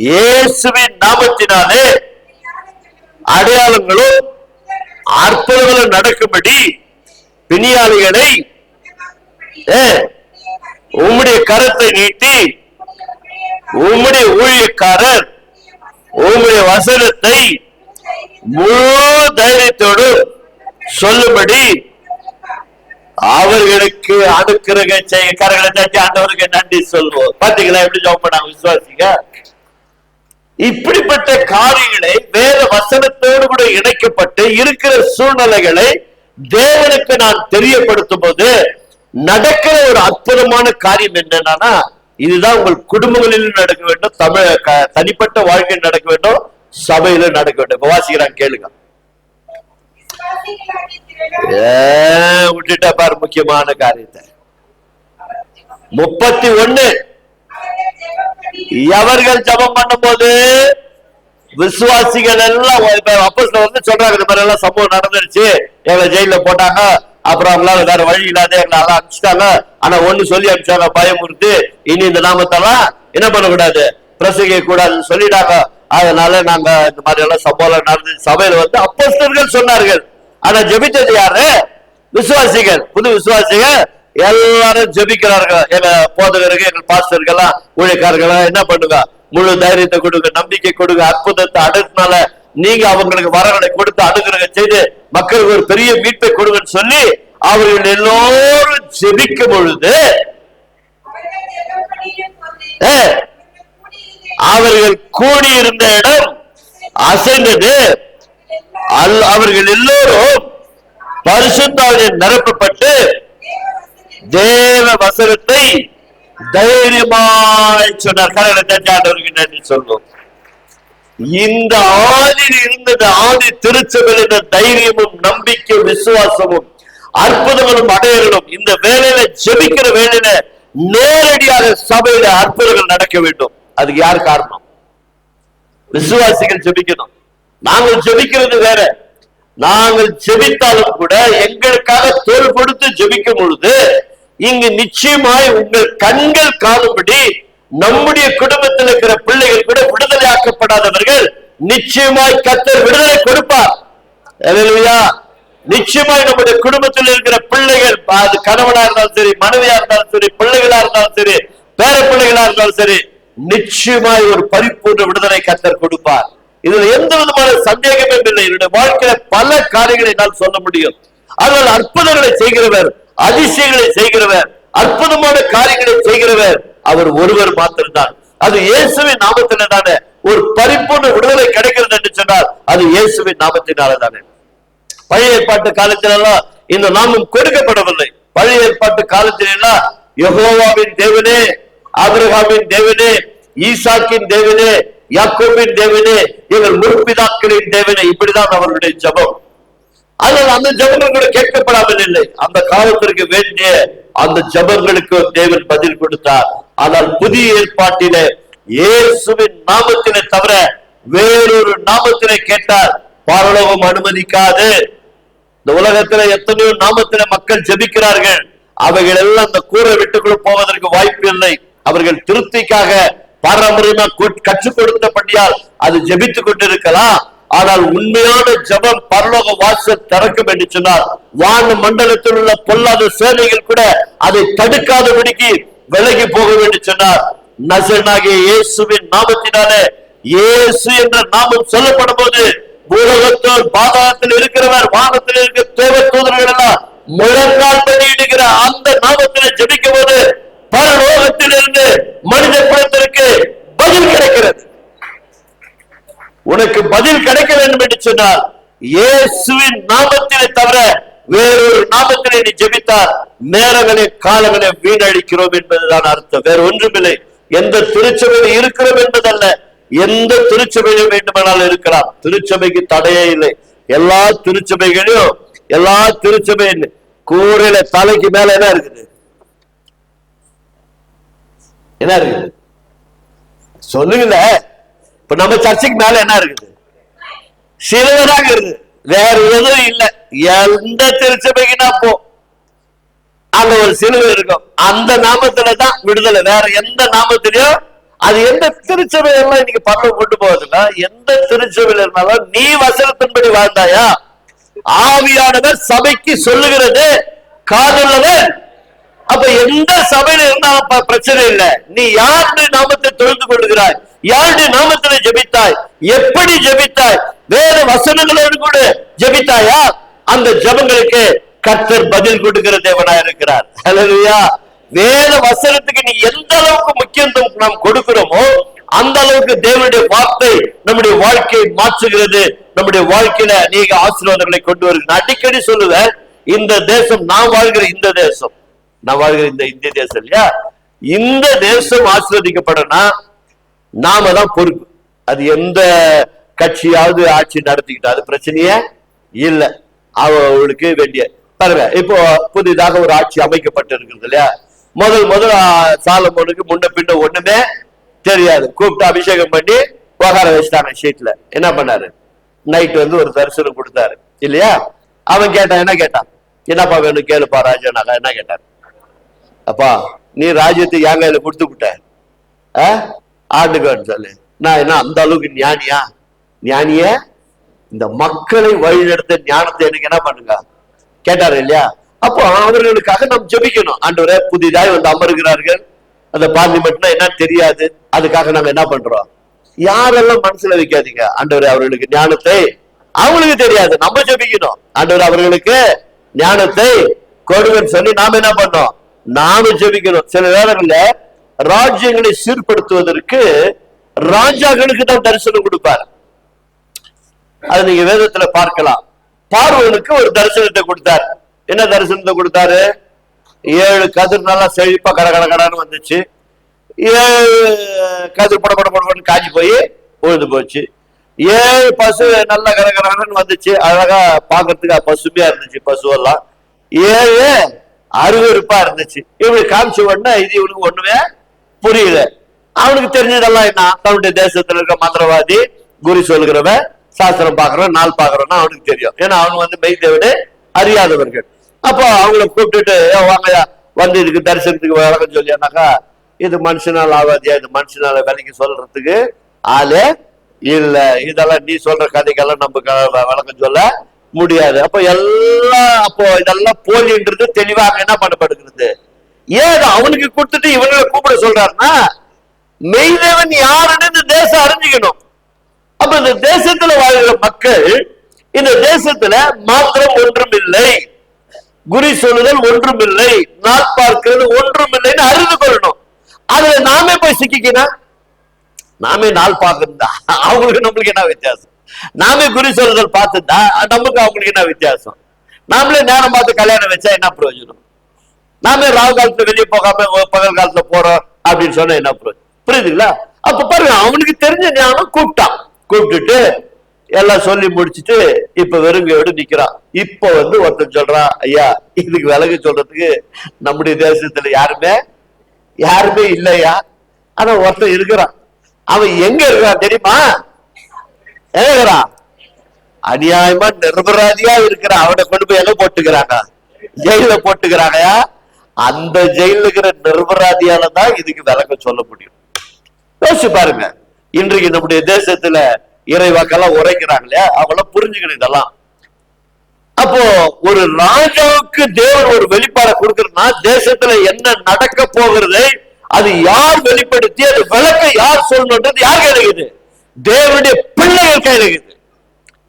இயேசுவின் நாமத்தினாலே அடையாளங்களும் அற்புதங்களும் நடக்கும்படி பிணியாளிகளை உம்முடைய கரத்தை நீட்டி உம்முடைய ஊழியக்காரர் உம்முடைய வசனத்தை முழு தைரியத்தோடு சொல்லும்படி அவர்களுக்கு அனுக்கிரகம் செய்ய. கரங்களை தட்டி ஆண்டவருக்கு நன்றி சொல்வோம். பாத்தீங்களா எப்படி ஜெபம் பண்ணாங்க விசுவாசிங்க? இப்படிப்பட்ட காரியங்களை வேற வசனத்தோடு கூட இணைக்கப்பட்டு இருக்கிற சூழ்நிலைகளை தேவனுக்கு நான் தெரியப்படுத்தும் போது நடக்கிற ஒரு அற்புதமான காரியம் என்னன்னா, இதுதான் உங்கள் குடும்பங்களிலும் நடக்க வேண்டும், தனிப்பட்ட வாழ்க்கையில் நடக்க வேண்டும், சபையில நடக்க வேண்டும். வாசிக்கிறான் கேளுங்க. விட்டுட்டா பாரு முக்கியமான காரியத்தை. 31 எவர்கள் ஜெபம் பண்ணும் போது விசுவாசிகள் எல்லாம் அப்போஸ்தலர் சொல்றாங்க, இந்த மாதிரி எல்லாம் சம்பவம் நடந்துருச்சு, எங்களை ஜெயில போட்டாங்க, அப்புறம் அவங்களால வேற வழி இல்லாத எங்களை எல்லாம் அனுப்பிச்சிட்டாங்க, ஆனா ஒண்ணு சொல்லி அனுப்பிச்சாங்க, பயமுறுத்து இனி இந்த நாமத்தெல்லாம் என்ன பண்ணக்கூடாது, பிரசங்க கூடாதுன்னு சொல்லிட்டாங்க. அதனால நாங்க இந்த மாதிரி எல்லாம் சம்பவம் நடந்து சபையில அப்போஸ்தலர்கள் சொன்னார்கள். ஆனா ஜெபித்தது யாரு? விசுவாசிகள், புது விசுவாசிகள் எல்லாரும் ஜெபிக்கிறார்கள். எங்க போதகர்கள், எங்க பாஸ்டர்கள், ஊழியக்காரர்கள் என்ன பண்ணுங்க, முழு தைரியத்தை கொடுங்க, நம்பிக்கை கொடுங்க, அற்புதத்தை அடுத்தனால நீங்க அவங்களுக்கு வரங்களை கொடுத்து அனுகிரகம் செய்து மக்களுக்கு ஒரு பெரிய மீட்பை கொடுங்கன்னு சொல்லி அவர்கள் எல்லோரும் ஜெபிக்கும் பொழுது அவர்கள் கூடியிருந்த இடம் அசைந்தது. அவர்கள் எல்லோரும் பரிசுத்தாவினால் நிரப்பப்பட்டு தேவ வசனத்தை தைரியமாய் சொன்னார். கரங்களை தட்டி ஆண்டவருக்கு நன்றி சொல்வோம். இந்த ஆதியில் இருந்தது ஆதி திருச்சபையில தைரியமும் நம்பிக்கை விசுவாசமும் அற்புதங்களும் அடையலும் இந்த வேலையில ஜெபிக்கிற வேலையில நேரடியாக சபையில அற்புதங்கள் நடக்க வேண்டும். அதுக்கு யார் காரணம்? விசுவாசிகள் ஜெபிக்கணும். நாங்கள் ஜெபிக்கிறது வேற. நாங்கள் ஜெபித்தாலும் கூட எங்களுக்காக தோள் கொடுத்து ஜெபிக்கும் பொழுது இங்கு நிச்சயமாய் உங்கள் கண்கள் காணும்படி நம்முடைய குடும்பத்தில் இருக்கிற பிள்ளைகள் கூட விடுதலை ஆக்கப்படாதவர்கள் நிச்சயமாய் கர்த்தர் விடுதலை கொடுப்பார். அல்லேலூயா. நிச்சயமாய் நம்முடைய குடும்பத்தில் இருக்கிற பிள்ளைகள், அது கணவனா இருந்தாலும் சரி, மனைவியா இருந்தாலும் சரி, பிள்ளைகளா இருந்தாலும் சரி, பேர பிள்ளைகளா இருந்தாலும் சரி, நிச்சயமாய் ஒரு பரிபூர்ண விடுதலை கர்த்தர் கொடுப்பார். இதுல எந்த விதமான சந்தேகமே இல்லை. என்னுடைய வாழ்க்கையில பல காரியங்களை நான் சொல்ல முடியும். ஆனால் அற்புதங்களை செய்கிறவர், அதிசயங்களை செய்கிறவர், அற்புதமான காரியங்களை செய்கிறவர் அவர் ஒருவர் மாத்திரம்தான். அது இயேசுவின் நாமத்திலே தானே ஒரு பரிபூர்ண விடுதலை கிடைக்கிறது என்று சொன்னால் அது இயேசுவின் நாமத்தினால தானே. பழைய ஏற்பாட்டு காலத்திலெல்லாம் இந்த நாமம் கொடுக்கப்படவில்லை. பழைய ஏற்பாட்டு காலத்திலெல்லாம் யெகோவாவின் தேவனே, ஆபிரகாமின் தேவனே, ஈசாக்கின் தேவனே, யாக்கோபின் தேவனே, எங்கள் முற்பிதாக்களின் தேவனே, இப்படிதான் அவர்களுடைய ஜெபம். ஆனால் அந்த ஜெபங்கள் கூட கேட்கப்படாமல் இல்லை. அந்த காலத்திற்கு வேண்டிய அந்த ஜெபங்களுக்கு தேவன் பதில் கொடுத்தார். ஆனால் புதிய ஏற்பாட்டிலே இயேசுவின் நாமத்திலே தவிர வேறொரு நாமத்திலே கேட்டார், பரலோகம் அனுமதிக்காது. இந்த உலகத்துல எத்தனையோ நாமத்தில மக்கள் ஜெபிக்கிறார்கள். அவைகள் எல்லாம் அந்த கூரை விட்டுக்குள்ள போவதற்கு வாய்ப்பு இல்லை. அவர்கள் திருப்திக்காக பாரம்பரியமா கற்றுக் கொடுத்தபடியால் அது ஜெபித்துக் கொண்டிருக்கலாம். ஆனால் உண்மையான ஜெபம் பரலோக வாசல் திறக்கும் என்று சொன்னார். வான மண்டலத்தில் உள்ள பொல்லாத சேனைகள் கூட அதை தடுக்காதபடிக்கு விலகி போக வேண்டும் சொன்னார். நசரேயனாகிய இயேசுவின் நாமத்தினாலே, இயேசு என்ற நாமம் சொல்லப்படும் போது பூலோகத்தில் பாதாளத்தில் இருக்கிறவர், வானத்தில் இருக்கிற தேவ தூதர்கள் எல்லாம் முழங்கால் பண்ணிடுகிற அந்த நாமத்தில் ஜெபிக்கும் போது பரலோகத்திலிருந்து மனித குலத்திற்கு பதில் கிடைக்கிறது. உனக்கு பதில் கிடைக்க வேண்டும் என்று சொன்னால் இயேசுவின் நாமத்திலே தவிர வேறொரு நாமத்திலே நீ ஜெபித்தார் நேரங்களை காலங்களை வீணடிக்கிறோம் என்பதுதான் அர்த்தம். வேற ஒன்றுமில்லை. எந்த திருச்சபையில் இருக்கிறோம் என்பதல்ல, எந்த திருச்சபையிலும் வேண்டுமானாலும் இருக்கலாம். திருச்சபைக்கு தடையே இல்லை. எல்லா திருச்சபையின் கூரையில தலைக்கு மேல என்ன இருக்குது? என்ன இருக்குது சொல்லுங்கல. இப்ப நம்ம சர்ச்சைக்கு மேல என்ன இருக்குது? சிலுவைதான் இருக்குது. வேற எதுவும் இல்லை. எந்த திருச்சபைக்கு நான் போ, அங்க ஒரு சிலுவை இருக்கும். அந்த நாமத்துல தான் விடுதலை. வேற எந்த நாமத்திலையும் அது எந்த திருச்சபையெல்லாம் இன்னைக்கு பரவ கொண்டு போவதில்லை. எந்த திருச்சபையில் இருந்தாலும் நீ வசனத்தின்படி வாழ்ந்தாயா? ஆவியானவர் சபைக்கு சொல்லுகிறது காதுள்ளவர். அப்ப எந்த சபையில இருந்தாலும் பிரச்சனை இல்லை. நீ யாருடைய நாமத்தை தொழுது கொள்கிறாய், யாருடைய நாமத்தில் ஜெபித்தாய், எப்படி ஜெபித்தாய், வேற வசனங்களோடு கூட ஜெபித்தாயா? அந்த ஜெபங்களுக்கு கர்த்தர் பதில் கொடுக்கிற தேவனாய் இருக்கிறார். ஹல்லேலூயா. வேத வசனத்துக்கு நீ எந்த அளவுக்கு முக்கியத்துவம் நாம் கொடுக்கிறோமோ அந்த அளவுக்கு தேவனுடைய வார்த்தை நம்முடைய வாழ்க்கையை மாற்றுகிறது. நம்முடைய வாழ்க்கையில அநேக ஆசீர்வாதங்களை கொண்டு வருகிறது. நான் அடிக்கடி சொல்லுவேன், இந்த தேசம், நான் வாழ்கிற இந்த தேசம், நான் வாழ்கிற இந்த இந்திய தேசம் இல்லையா, இந்த தேசம் ஆசீர்வதிக்கப்படனா நாம தான் பொறுப்பு. அது எந்த கட்சியாவது ஆட்சி நடத்திக்கிட்டா அது பிரச்சனையே இல்லை. அவர்களுக்கு வேண்டிய பாருங்க. இப்போ புதிதாக ஒரு ஆட்சி அமைக்கப்பட்டு இருக்கிறது இல்லையா. முதல் சாலமோனுக்கு முன்ன பின்ன ஒண்ணுமே தெரியாது. கூப்பிட்டு அபிஷேகம் பண்ணி உட்கார வச்சுட்டாங்க ஷீட்ல. என்ன பண்ணாரு? நைட் வந்து ஒரு தரிசனம் கொடுத்தாரு இல்லையா. அவன் கேட்டான், என்ன கேட்டான்? என்னப்பா வேணும் கேளுப்பா ராஜா. நாங்க என்ன கேட்டாரு? அப்பா நீ ராஜ்யத்தை என் கையில கொடுத்து விட்ட, ஆண்டுக்கு சொல்லு. நான் என்ன அந்த அளவுக்கு ஞானிய இந்த மக்களை வழிநடத்த ஞானத்தை எனக்கு என்ன பண்ணுங்க கேட்டாரு இல்லையா. அப்போ அவர்களுக்காக நாம் ஜெபிக்கணும். ஆண்டவரே புதிதாக வந்து அமர்கிறார்கள், அந்த பார்லிமெண்ட்னா என்ன தெரியாது, அதுக்காக நாங்க என்ன பண்றோம்? யாரெல்லாம் மனசுல வைக்காதீங்க. ஆண்டவரே அவர்களுக்கு ஞானத்தை, அவங்களுக்கு தெரியாது, நம்ம ஜெபிக்கணும். ஆண்டவர் அவர்களுக்கு ஞானத்தை கொடுங்கன்னு சொல்லி நாம என்ன பண்ணோம்? நாம ஜெபிக்கணும். சில நேரங்கள்ல ராஜ்யங்களை சீர்படுத்துவதற்கு ராஜாக்களுக்கு தான் தரிசனம் கொடுப்பார். அது நீங்க வேதத்துல பார்க்கலாம். பார்வோனுக்கு ஒரு தரிசனத்தை கொடுத்தார். என்ன தரிசனத்தை கொடுத்தாரு? 7 கதிர் நல்லா செழிப்பா கடகடன்னு வந்துச்சு. 7 கதிர் படப்படன்னு காஞ்சி போய் உழுது போச்சு. 7 பசு நல்ல கரகரன்னு வந்துச்சு, அழகா பாக்குறதுக்கு பசுமையா இருந்துச்சு பசுவெல்லாம். 7 அருவருப்பா இருந்துச்சு. இவனுக்கு காமிச்ச உடனே இது இவனுக்கு ஒண்ணுமே புரியல. அவனுக்கு தெரிஞ்சதெல்லாம் என்ன, தன்னுடைய தேசத்துல இருக்க மந்திரவாதி, குறி சொல்கிறவன், சாஸ்திரம் பாக்குறவன், நாள் பாக்குறவன்னா அவனுக்கு தெரியும். ஏன்னா அவனுக்கு மெய்தேவனை அறியாதவர்கள். அப்போ அவங்களை கூப்பிட்டுட்டு வாங்கயா வந்து இதுக்கு தரிசனத்துக்கு விளக்கம் சொல்லியானாக்கா, இது மனுஷனால ஆகாதியா, இது மனுஷனால விலைக்கு சொல்றதுக்கு ஆளே இல்ல, இதெல்லாம் நீ சொல்ற கதைக்கெல்லாம் நம்ம விளக்கம் சொல்ல முடியாது. அப்போ இதெல்லாம் போலின்றது தெளிவாக என்ன பண்ணப்படுகிறது. ஏன் அவனுக்கு கொடுத்துட்டு இவங்களை கூப்பிட சொல்றாருன்னா, மெய்தேவன் யாருன்னு இந்த தேசம் அறிஞ்சுக்கணும். அப்ப இந்த தேசத்துல வாழ்கிற மக்கள் இந்த தேசத்துல மாத்திரம் ஒன்றும் இல்லை, குறி சொல்லுதல் ஒன்றும் இல்லை, நாள் பார்க்கிறது ஒன்றும் இல்லைன்னு அறிந்து கொள்ளணும். அதுல நாமே போய் சிக்கிக்கணும். நாமே நாள் பார்க்கறதா அவங்களுக்கு நம்மளுக்கு என்ன வித்தியாசம்? நாமே குறி சொல்லுதல் பார்த்துட்டா நமக்கு அவங்களுக்கு என்ன வித்தியாசம்? நாமளே நேரம் பார்த்து கல்யாணம் வச்சா என்ன பிரயோஜனம்? நாமே ராவு காலத்துல வெளியே போகாம பகல் காலத்துல போறோம் அப்படின்னு சொன்னா என்ன பிரயோஜனம்? புரியுதுங்களா? அப்ப பாருங்க, அவனுக்கு தெரிஞ்ச ஞானம் கூப்பிட்டான். கூப்பிட்டுட்டு எல்லாம் சொல்லி முடிச்சுட்டு இப்ப வெறுங்கையோடு நிக்கிறான். இப்ப ஒருத்தன் சொல்றான், ஐயா இதுக்கு விலகு சொல்றதுக்கு நம்முடைய தேசத்துல யாருமே இல்லையா. ஆனா ஒருத்தன் இருக்கிறான். அவன் எங்க இருக்கிறான் தெரியுமா? எங்க இருக்கிறான்? அநியாயமா நிரபராதியா இருக்கிறான். அவனை கொண்டு போய் எங்க போட்டுக்கிறாங்க? ஜெயில போட்டுக்கிறாங்க. அந்த ஜெயில இருக்கிற நிரபராதியாலதான் இதுக்கு விலக சொல்ல முடியும். யோசிச்சு பாருங்க, இன்றைக்கு நம்முடைய தேசத்துல இறைவாக்கெல்லாம் உரைக்கிறாங்க இல்லையா, அவங்களாம் புரிஞ்சுக்கணும் இதெல்லாம். அப்போ ஒரு ராஜாவுக்கு தேவன் ஒரு வெளிப்பாடை கொடுக்கறதுனா, தேசத்துல என்ன நடக்க போகிறது அது யார் வெளிப்படுத்தி அது விளக்க யார் சொல்லணும்ன்றது யார் கையில இருக்குது? தேவனுடைய பிள்ளைகள் கையில இருக்குது,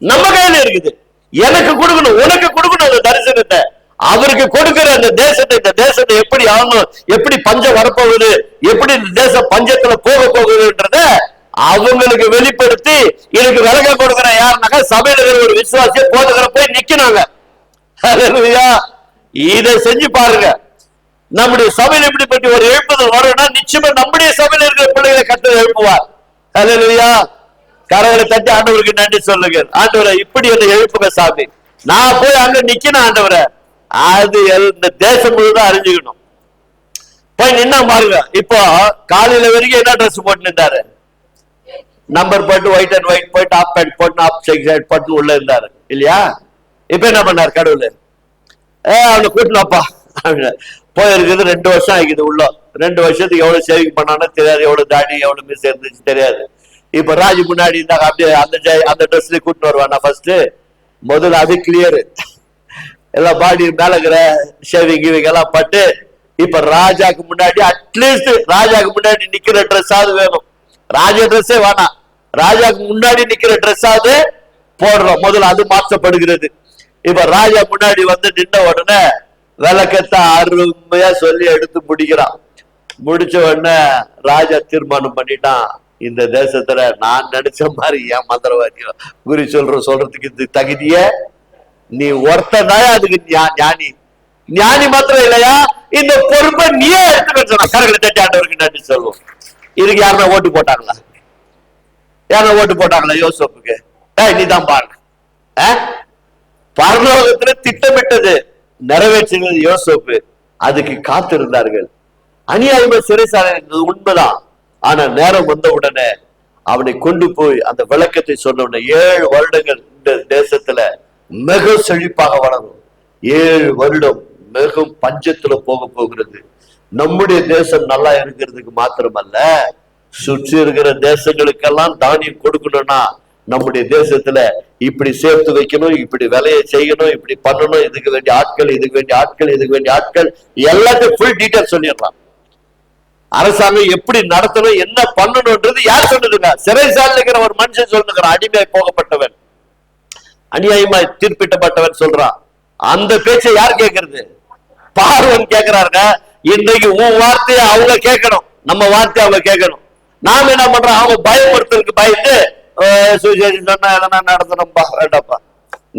நம்ம கையில இருக்குது. எனக்கு கொடுக்கணும், உனக்கு கொடுக்கணும் அந்த தரிசனத்தை. அவருக்கு கொடுக்கிற அந்த தேசத்தை, இந்த தேசத்தை எப்படி ஆகணும், எப்படி பஞ்சம் வரப்போகுது, எப்படி இந்த தேசம் பஞ்சத்துல போக போகுதுன்றத அவங்களுக்கு வெளிப்படுத்தி எனக்கு விலக கொடுக்கிற யாருனாக்கா சபையில ஒரு விசுவாசிய போதுகிற போய் நிக்கிறாங்க. இதை செஞ்சு பாருங்க. நம்முடைய சபையில இப்படிப்பட்ட ஒரு எழுப்புதல் வரும்னா நிச்சயமா நம்முடைய சபையில இருக்கிற பிள்ளைகளை கட்ட எழுப்புவார். ஹல்லேலூயா. கரங்களை தட்டி ஆண்டவருக்கு நன்றி சொல்லுங்க. ஆண்டவரை இப்படி என்ன எழுப்புங்க சாமி, நான் போய் அங்க நிக்கணும் ஆண்டவரை. அது இந்த தேசம் முழுதான் அறிஞ்சுக்கணும். போய் நின்னா பாருங்க. இப்போ காலையில வரைக்கும் என்ன ட்ரெஸ் போட்டு நின்றாரு? நம்பர் போட்டு ஒயிட் அண்ட் ஒயிட் போட்டு ஆப் பேண்ட் போட்டு ஆப் சைட் போட்டு உள்ள இருந்தாரு இல்லையா? இப்ப என்ன பண்ணாரு கடவுள்? அவனை கூட்டணும்ப்பா போயிருக்குது. 2 வருஷம் ஆகிக்குது உள்ள. 2 வருஷத்துக்கு எவ்வளவு சேவிங் பண்ணானோ தெரியாது, எவ்வளவு தாடி எவ்வளவு மிஸ் இருந்துச்சு தெரியாது. இப்ப ராஜு முன்னாடி இருந்தாங்க, அப்படியே அந்த ட்ரெஸ்ல கூட்டிட்டு வருவானா? ஃபர்ஸ்ட் முதல்ல அது கிளியர், எல்லாம் பாடி மேலகிற ஷேவிங் கிவிங் எல்லாம் பட்டு, இப்ப ராஜாக்கு முன்னாடி அட்லீஸ்ட் ராஜாக்கு முன்னாடி நிக்கிற ட்ரெஸ் ஆகுது வேணும். ராஜா ட்ரெஸ்ஸே வேணாம், ராஜாக்கு முன்னாடி நிக்கிற ட்ரெஸ் ஆகுது போடுறோம். முதல்ல அது மாற்றப்படுகிறது. இப்ப ராஜா முன்னாடி நின்ன உடனே விளக்கத்தை அருமையா சொல்லி எடுத்து முடிக்கிறான். முடிச்ச உடனே ராஜா தீர்மானம் பண்ணிட்டான், இந்த தேசத்துல நான் நினைச்ச மாதிரி ஏன் மந்திரவாதியோ குறி சொல்றதுக்கு இது தகுதிய நீ ஒருத்தனாயா அதுக்கு ஞானி. ஞானி மாத்திரம் இல்லையா, இந்த பொறுப்பை நீயே எடுத்துக்க சொன்ன. கரங்களை தட்டி ஆண்டவருக்கு நன்றி சொல்லுவோம். இதுக்கு யாருன்னா ஓட்டு போட்டாங்களா? யாரா ஓட்டு போட்டாங்களா யோசேப்புக்கு? நீதான் பாருங்க. பரலோகத்துல திட்டமிட்டது நிறைவேற்றினது யோசேப்பு. அதுக்கு காத்திருந்தார்கள். அநியாயமா சிறைசாலை உண்மைதான். ஆனா நேரம் வந்த உடனே அவனை கொண்டு போய் அந்த விளக்கத்தை சொன்ன உடனே 7 வருடங்கள் இந்த தேசத்துல மிக செழிப்பாக வளரும். 7 வருடம் மிகவும் பஞ்சத்துல போக போகிறது. நம்முடைய தேசம் நல்லா இருக்கிறதுக்கு மாத்திரமல்ல, சுற்றி இருக்கிற தேசங்களுக்கெல்லாம் தானியம் கொடுக்கணும்னா நம்முடைய தேசத்துல இப்படி சேர்த்து வைக்கணும், இப்படி வேலையை செய்யணும், இப்படி பண்ணணும், இதுக்கு வேண்டிய ஆட்கள், இதுக்கு வேண்டிய ஆட்கள், இதுக்கு வேண்டிய ஆட்கள் எல்லாத்தையும் ஃபுல் டீட்டெயில் சொல்லிடலாம். அரசாங்கம் எப்படி நடத்தணும், என்ன பண்ணணும்ன்றது யார் சொல்லுதுங்க? சிறைசாலையில் இருக்கிற ஒரு மனுஷன் சொல்லுங்க. அடிமையாய் போகப்பட்டவன், அநியாயமாய் தீர்ப்பிட்டப்பட்டவன் சொல்றான். அந்த பேச்சை யார் கேட்கறது? பார்வன் கேட்கிறாருங்க. இன்றைக்கு உன் வார்த்தையை அவங்க கேட்கணும், நம்ம வார்த்தையை அவங்க கேட்கணும். நாம என்ன பண்றோம்? அவங்க பயமுறுத்தலுக்கு பயந்து சொன்னா எதனா நடத்தணும்பா வேண்டாப்பா.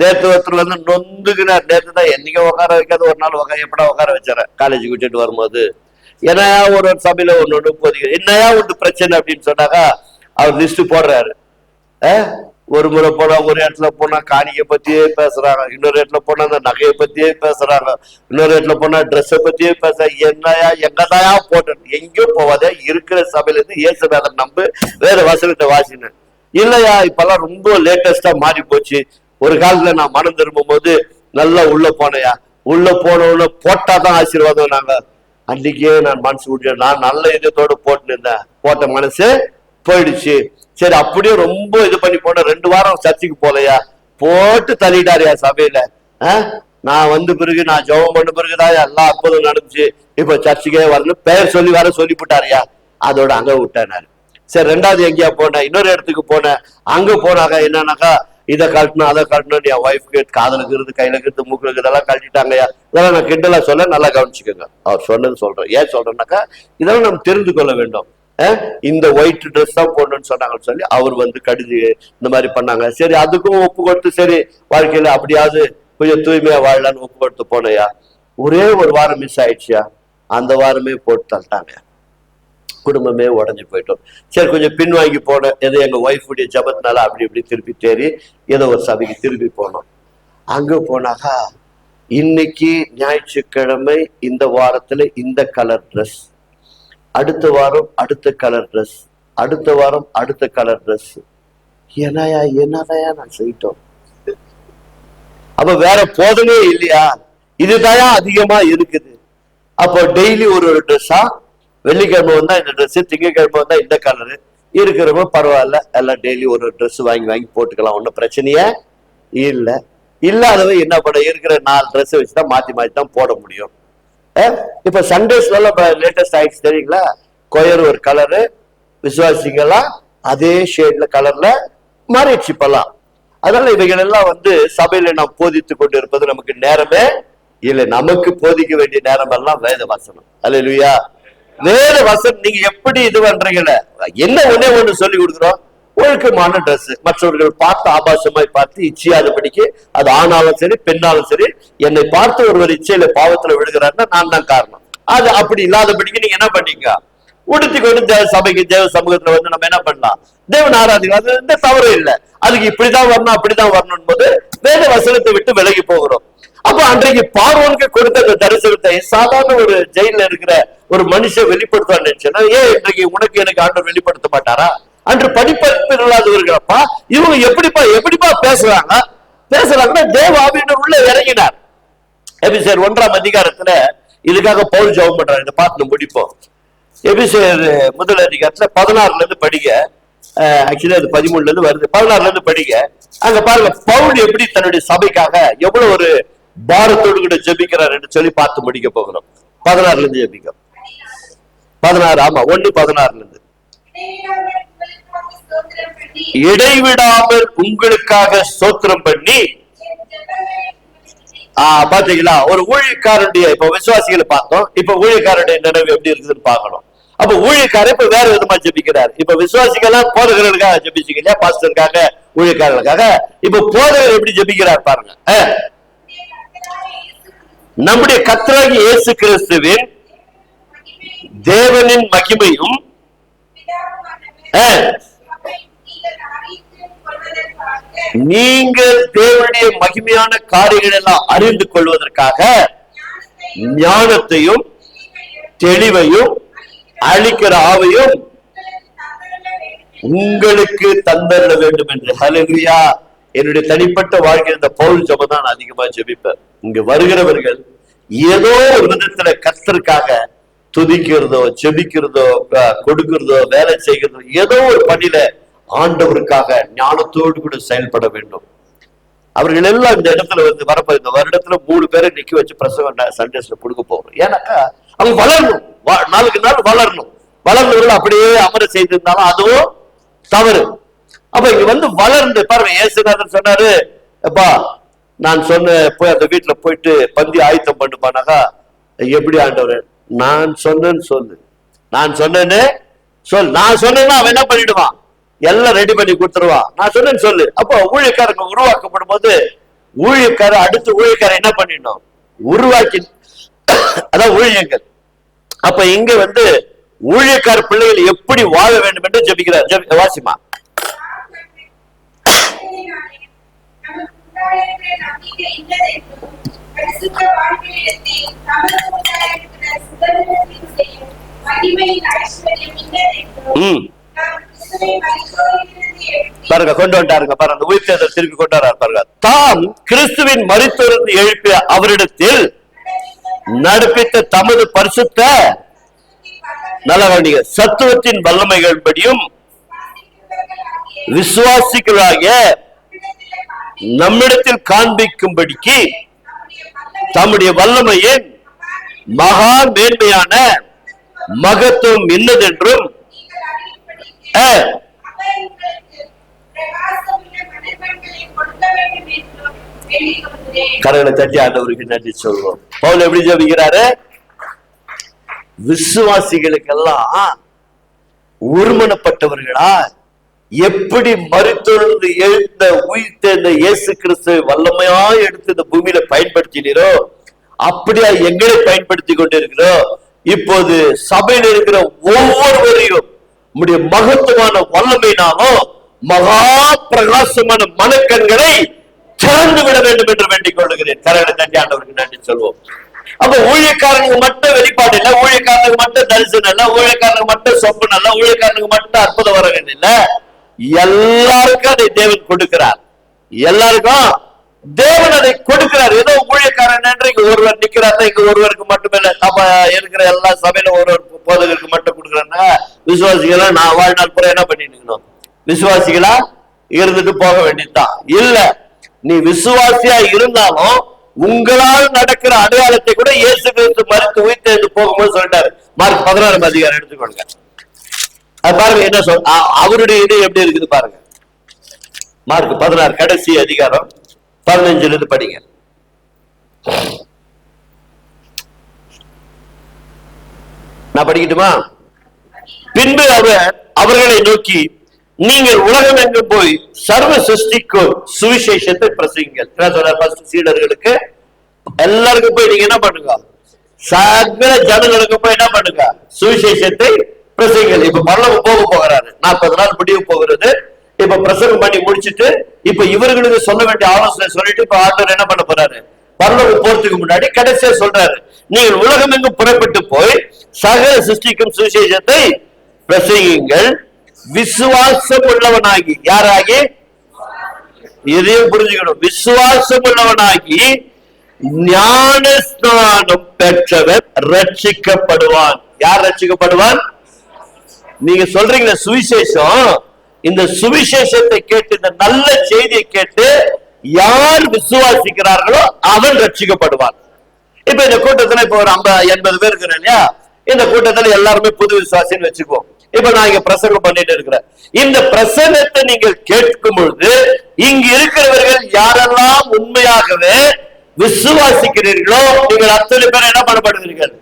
நேற்று ஒருத்தர் நொந்துக்குனார். நேற்று தான் என்னைக்கு உட்கார வைக்காத ஒரு நாள் எப்படா உட்கார வச்சாரன் காலேஜுக்கு விட்டுட்டு வரும்போது. ஏன்னா ஒரு சபையில ஒண்ணு போதிக்க என்னையா ஒன்று பிரச்சனை அப்படின்னு சொன்னாக்கா அவர் லிஸ்ட் போடுறாரு. ஒரு முறை போனா ஒரு இடத்துல போனா காணிக்கை பத்தியே பேசுறாங்க, இன்னொரு இடத்துல போனா அந்த நகையை பத்தியே பேசுறாங்க, இன்னொரு இடத்துல போனா ட்ரெஸ்ஸை பத்தியே பேசுறாங்க. என்னையா எங்கதாயா போட்டு எங்கேயும் போவாதே, இருக்கிற சபையில இருந்து இயேசு வேலை நம்பு, வேற வசனத்தை வாசினேன். இல்லையா இப்பெல்லாம் ரொம்ப லேட்டஸ்டா மாறி போச்சு. ஒரு காலத்துல நான் மனம் திரும்பும் போது நல்லா உள்ள போனையா, உள்ள போனவன போட்டாதான் ஆசீர்வாதம். நாங்க அன்னைக்கே நான் மனசு விட்டு நான் நல்ல இதத்தோடு போட்டு இருந்தேன், போட்ட மனசு போயிடுச்சு. சரி அப்படியே ரொம்ப இது பண்ணி போன 2 வாரம் சர்ச்சுக்கு போலையா, போட்டு தள்ளிட்டாரியா சபையில. நான் வந்த பிறகு நான் ஜெபம் பண்ண பிறகுதான் எல்லா அற்புதம் நடந்துச்சு, இப்ப சர்ச்சுக்கே வரணும் பெயர் சொல்லி வர சொல்லி போட்டாரியா, அதோட அங்க விட்டாரு. சரி 2வது எங்கேயா போனேன், இன்னொரு இடத்துக்கு போனேன். அங்க போனாக்கா என்னன்னாக்கா இதை கழட்டணும் அதை கழட்டணும், என் ஒய்ஃப்க்கு காதல இருக்கிறது கையில இருக்கிறது மூக்குல இதெல்லாம் கழட்டிட்டாங்கயா. இதெல்லாம் நான் கிண்டலா சொல்ல, நல்லா கவனிச்சுக்கோங்க. அவர் சொன்னது சொல்றேன். ஏன் சொல்றேன்னாக்கா இதெல்லாம் நம்ம தெரிந்து கொள்ள வேண்டும். இந்த ஒயிட் ட்ரெஸ் தான் போடணும்னு சொன்னாங்கன்னு சொல்லி அவர் வந்து கடிஞ்சு இந்த மாதிரி பண்ணாங்க. சரி அதுக்கும் ஒப்பு கொடுத்து சரி வாழ்க்கையில அப்படியாவது கொஞ்சம் தூய்மையா வாழலான்னு ஒப்பு கொடுத்து போனையா. ஒரே ஒரு வாரம் மிஸ் ஆயிடுச்சியா, அந்த வாரமே போட்டு தள்ளிட்டாங்க, குடும்பமே உடஞ்சு போயிட்டோம். சரி கொஞ்சம் பின்வாங்கி போனேன், ஏதோ எங்க ஒய்ஃபுடைய ஜபத்தினால அப்படி இப்படி திருப்பி தேறி ஏதோ ஒரு சபைக்கு திருப்பி போனோம். அங்க போனாக்கா இன்னைக்கு ஞாயிற்றுக்கிழமை இந்த வாரத்துல இந்த கலர் ட்ரெஸ், அடுத்த வாரம் அடுத்த கலர் ட்ரெஸ், அடுத்த வாரம் அடுத்த கலர் ட்ரெஸ். என்னதையா நான் செய்யிட்டோம். அப்ப வேற போதமே இல்லையா, இதுதான் அதிகமா இருக்குது. அப்போ டெய்லி ஒரு ட்ரெஸ்ஸா, வெள்ளிக்கிழமை வந்தா இந்த ட்ரெஸ், திங்கக்கிழமை வந்தா இந்த கலரு, இருக்கிறவங்க பரவாயில்ல எல்லாம் டெய்லி ஒரு ட்ரெஸ் வாங்கி வாங்கி போட்டுக்கலாம், ஒன்றும் பிரச்சனையே இல்லை. இல்லாதவ என்ன பண்ண, இருக்கிற 4 ட்ரெஸ் வச்சுதான் மாத்தி மாத்தி தான் போட முடியும். இப்ப சண்டேஸ்ல லேட்டஸ்ட் ஆயிடுச்சு தெரியுங்களா, கொயர் ஒரு கலரு, விசுவாசிகளாம் அதே ஷேட்ல கலர்ல மாறிடுச்சு இப்பெல்லாம். அதனால இவைகள் எல்லாம் வந்து சபையில நாம் போதித்து கொண்டு இருப்பது நமக்கு நேரமே இல்லை. நமக்கு போதிக்க வேண்டிய நேரம் எல்லாம் வேத வசனம். அல்லேலூயா. வேத வசனம் நீங்க எப்படி இது பண்றீங்கல்ல, என்ன ஒண்ணே ஒண்ணு சொல்லி கொடுக்குறோம், ஒழுக்கமான ட்ரெஸ். மற்றவர்கள் பார்த்து ஆபாசமாய் பார்த்து இச்சையாதபடிக்கு, அது ஆனாலும் சரி பெண்ணாலும் சரி, என்னை பார்த்து ஒருவர் இச்சையில பாவத்துல விழுகிறாருன்னா நான் தான் காரணம். அது அப்படி இல்லாதபடிக்கு நீங்க என்ன பண்ணீங்க, உடுத்தி கொண்டு தேவ சபைக்கு தேவ சமூகத்துல வந்து நம்ம என்ன பண்ணலாம், தேவன் ஆராதிக்கலாம். அது எந்த தவறும் இல்லை. அதுக்கு இப்படிதான் வரணும் அப்படிதான் வரணும் போது வேத வசனத்தை விட்டு விலகி போகிறோம். அப்ப அன்றைக்கு பார்வோனுக்கு கொடுத்த அந்த தரிசனத்தை சாதாரண ஒரு ஜெயில இருக்கிற ஒரு மனுஷன் வெளிப்படுத்துவான்னு நினைச்சேன்னா, ஏன் இன்றைக்கு உனக்கு எனக்கு ஆண்டவர் வெளிப்படுத்த மாட்டாரா? அன்று படிப்பறிப்பு இல்லாதவர்களப்பா இவங்க எப்படிப்பா பேசுறாங்கன்னா தேவ ஆவியினர் உள்ள இறங்கினார். எபிசேர் 1ஆம் அதிகாரத்துல இதுக்காக பவுல் ஜெபம் பண்றாரு. இதை பார்த்து முடிப்போம். எபிசேர் 1 அதிகாரத்துல 16ல இருந்து படிக்க, ஆக்சுவலி அது 13ல இருந்து வருது, 16ல இருந்து படிக்க. அங்க பாருங்க பவுல் எப்படி தன்னுடைய சபைக்காக எவ்வளவு ஒரு பாரத்தோடு கூட ஜெபிக்கிறார் என்று சொல்லி பார்த்து முடிக்க போகிறோம். 16ல இருந்து ஜெபிக்க. 16 ஆமா 1:16ல இருந்து. இடைவிடாமல் உங்களுக்காக ஸ்தோத்திரம் பண்ணி, பாத்தீங்களா ஒரு ஊழியக்காரனுடைய, இப்ப விசுவாசிகளை பார்த்தோம், இப்ப ஊழியக்காரனுடைய நினைவு எப்படி இருக்குதுன்னு பார்க்கணும். அப்ப ஊழியக்காரர் இப்ப வேற விதமா ஜெபிக்கிறார். இப்ப விசுவாசிகள்லாம் போதகர்களுக்காக ஜெபிச்சிங்க இல்லையா, பாஸ்டருக்காக ஊழியக்காரர்களுக்காக. இப்ப போதகர் எப்படி ஜெபிக்கிறார் பாருங்க. நம்முடைய கர்த்தராகிய இயேசு கிறிஸ்துவின் தேவனின் மகிமையும் நீங்கள் தேவனுடைய மகிமையான காரியங்கள் எல்லாம் அறிந்து கொள்வதற்காக ஞானத்தையும் தெளிவையும் அளிக்கிற ஆவையும் உங்களுக்கு தந்தர வேண்டும் என்று. ஹல்லேலூயா. என்னுடைய தனிப்பட்ட வாழ்க்கையில் இந்த பவுல் ஜெபம் தான் நான் அதிகமா ஜெபிப்பேன். இங்க வருகிறவர்கள் ஏதோ ஒரு விதத்துல கர்த்தருக்காக துதிக்கிறதோ ஜெபிக்கிறதோ கொடுக்கிறதோ வேலை செய்கிறதோ ஏதோ ஒரு பணியில ஆண்டவருக்காக ஞானத்தோடு கூட செயல்பட வேண்டும். அவர்கள் எல்லாம் இந்த இடத்துல வந்து வரப்போ இந்த வருடத்துல 3 பேரை நிக்க வச்சு பிரசவம் சண்டேஸ்ல கொடுக்க போறோம். ஏன்னாக்கா அவங்க வளரணும், நாளுக்கு நாள் வளரணும். வளர்ந்தவர்கள் அப்படியே அமர செய்திருந்தாலும் அதுவும் தவறு. அப்ப இங்க வந்து வளர்ந்து பாருங்க, இயேசுநாதர் சொன்னாரு, அப்பா நான் சொன்ன போய் அந்த வீட்டுல போயிட்டு பந்தி ஆயத்தம் பண்ணுப்பானாக்கா, எப்படி ஆண்டவர் நான் சொன்னேன்னு சொல்லு, நான் சொன்னேன்னு சொல், நான் சொன்னேன்னா அவன் என்ன பண்ணிடுவான், எல்லாம் ரெடி பண்ணி கொடுத்துருவான், நான் சொன்னேன்னு சொல்லு. அப்போ ஊழியக்காரங்க உருவாக்கப்படும் போது ஊழியக்காரர் அடுத்த ஊழியக்காரர் என்ன பண்ணிடணும், உருவாக்கி, அதான் ஊழியங்கள். அப்ப இங்க வந்து ஊழியக்கார பிள்ளைகள் எப்படி வாழ வேண்டும் என்று ஜெபிக்கிறார். வாசிமா பாருங்க, கொண்டு வந்தாருங்க பாருங்க, உயிர்த்தெழுதல் திருப்பி கொண்டு வராரு பாருங்க. தாம் கிறிஸ்துவின் மரித்தோரிலிருந்து எழுப்பிய அவரிடத்தில் நடப்பித்த தமது பரிசுத்த நல்ல சத்துவத்தின் வல்லமைகள் படியும் விசுவாசிகளாகிய நம்மிடத்தில் காண்பிக்கும்படிக்கு தம்முடைய வல்லமையின் மகா மேன்மையான மகத்துவம் என்னதென்றும் கரங்களை தட்டி ஆண்டவருக்கு நன்றி சொல்வோம். பவுல் எப்படி ஜெபிக்கிறாரு? விசுவாசிகளுக்கெல்லாம் ஒருமனப்பட்டவர்களா எப்படி மரித்தொழுந்து எழுந்த உயிர்த்தெழுந்த இயேசு கிறிஸ்துவை வல்லமையா எடுத்து இந்த பூமியில பயன்படுத்தினீரோ அப்படியா எங்களை பயன்படுத்தி கொண்டிருக்கிறோம். இப்போது சபையில் இருக்கிற ஒவ்வொருவரையும் உம்முடைய மகத்துவமான வல்லமையினாலும் மகா பிரகாசமான மனக்கண்களை திறந்து விட வேண்டும் என்று வேண்டிக் கொள்ளுகிறேன். கரங்களை தட்டி ஆண்டவருக்கு நன்றி சொல்வோம். அப்ப ஊழியக்காரனுக்கு மட்டும் வெளிப்பாடு இல்ல, ஊழியக்காரனுக்கு மட்டும் தரிசனம் இல்ல, ஊழியக்காரனுக்கு மட்டும் சொப்பனம் இல்ல, ஊழியக்காரனுக்கு மட்டும் அற்புத வரங்கள் இல்ல, எல்லாருக்கும் அதை தேவன் கொடுக்கிறார். எல்லாருக்கும் தேவன் அதை கொடுக்கிறார். ஏதோ ஊழியக்காரன் என்று இங்க ஒருவர் நிக்கிறார், இங்க ஒருவருக்கு மட்டுமே அப்ப இருக்கிற எல்லா சபையில ஒருவர் போதகருக்கு மட்டும் கொடுக்குறாங்க. விசுவாசிகளா நான் வாழ்நாள் பூரா என்ன பண்ணிட்டு இருக்கணும்? விசுவாசிகளா இருந்துட்டு போக வேண்டியதுதான். இல்ல, நீ விசுவாசியா இருந்தாலும் உங்களால் நடக்கிற அடையாளத்தை கூட இயேசு கிறிஸ்து மரித்து உயிர்த்தெழுந்து போகும்போது சொல்லிட்டாரு. மார்க் 16 அதிகாரம் எடுத்துக்கொள்ளுங்க. அது பாருங்க என்ன சொல், அவருடைய இது எப்படி இருக்குது பாருங்க. மார்க் 16 கடைசி அதிகாரம் 15 இருந்து படிங்க. நான் படிக்கட்டுமா? பின்பு அவர் அவர்களை நோக்கி, நீங்கள் உலகம் எங்கும் போய் சர்வ சிருஷ்டிக்கும் சுவிசேஷத்தை பிரசங்கிங்கள். சீடர்களுக்கு எல்லாருக்கும் போய் நீங்க என்ன பண்ணுங்க? சகல ஜனங்களுக்கு போய் என்ன பண்ணுங்க? சுவிசேஷத்தை பிரசங்கிங்கள். இப்ப பரலோகம் போக போகிறாரு, 40 நாள் முடிவு போகிறது. இப்ப பிரசங்கம் பண்ணி முடிச்சுட்டு இப்ப இவர்களுக்கு சொல்ல வேண்டிய ஆலோசனை சொல்லிட்டு இப்ப ஆண்டவர் என்ன பண்ண போறாரு? பரலோகம் போறதுக்கு முன்னாடி கடைசியா சொல்றாரு, நீங்கள் உலகம் எங்கும் புறப்பட்டு போய் சகல சிருஷ்டிக்கும் சுவிசேஷத்தை பிரசங்கிங்கள், விசுவாசம் உள்ளவனாகி, யாராகி? இதையும் புரிஞ்சுக்கணும். விசுவாசம் உள்ளவனாகி ஞான ஸ்நானம் பெற்றவன் ரட்சிக்கப்படுவான். யார் ரட்சிக்கப்படுவான்? நீங்க சொல்றீங்க சுவிசேஷம், இந்த சுவிசேஷத்தை கேட்டு, இந்த நல்ல செய்தியை கேட்டு யார் விசுவாசிக்கிறார்களோ அவன் ரட்சிக்கப்படுவான். இப்ப இந்த கூட்டத்துல இப்ப ஒரு 50-80 பேர் இருக்கிறேன் இல்லையா? இந்த கூட்டத்துல எல்லாருமே புது விசுவாசின்னு வச்சுக்குவோம். இப்ப நான் இங்க பிரசங்கம் பண்ணிட்டு இருக்கிறேன். இந்த பிரசங்கத்தை நீங்கள் கேட்கும் பொழுது இங்கு இருக்கிறவர்கள் யாரெல்லாம் உண்மையாகவே விசுவாசிக்கிறீர்களோ நீங்கள் அத்தனை பேர் என்ன பண்ணப்படுவீர்கள்?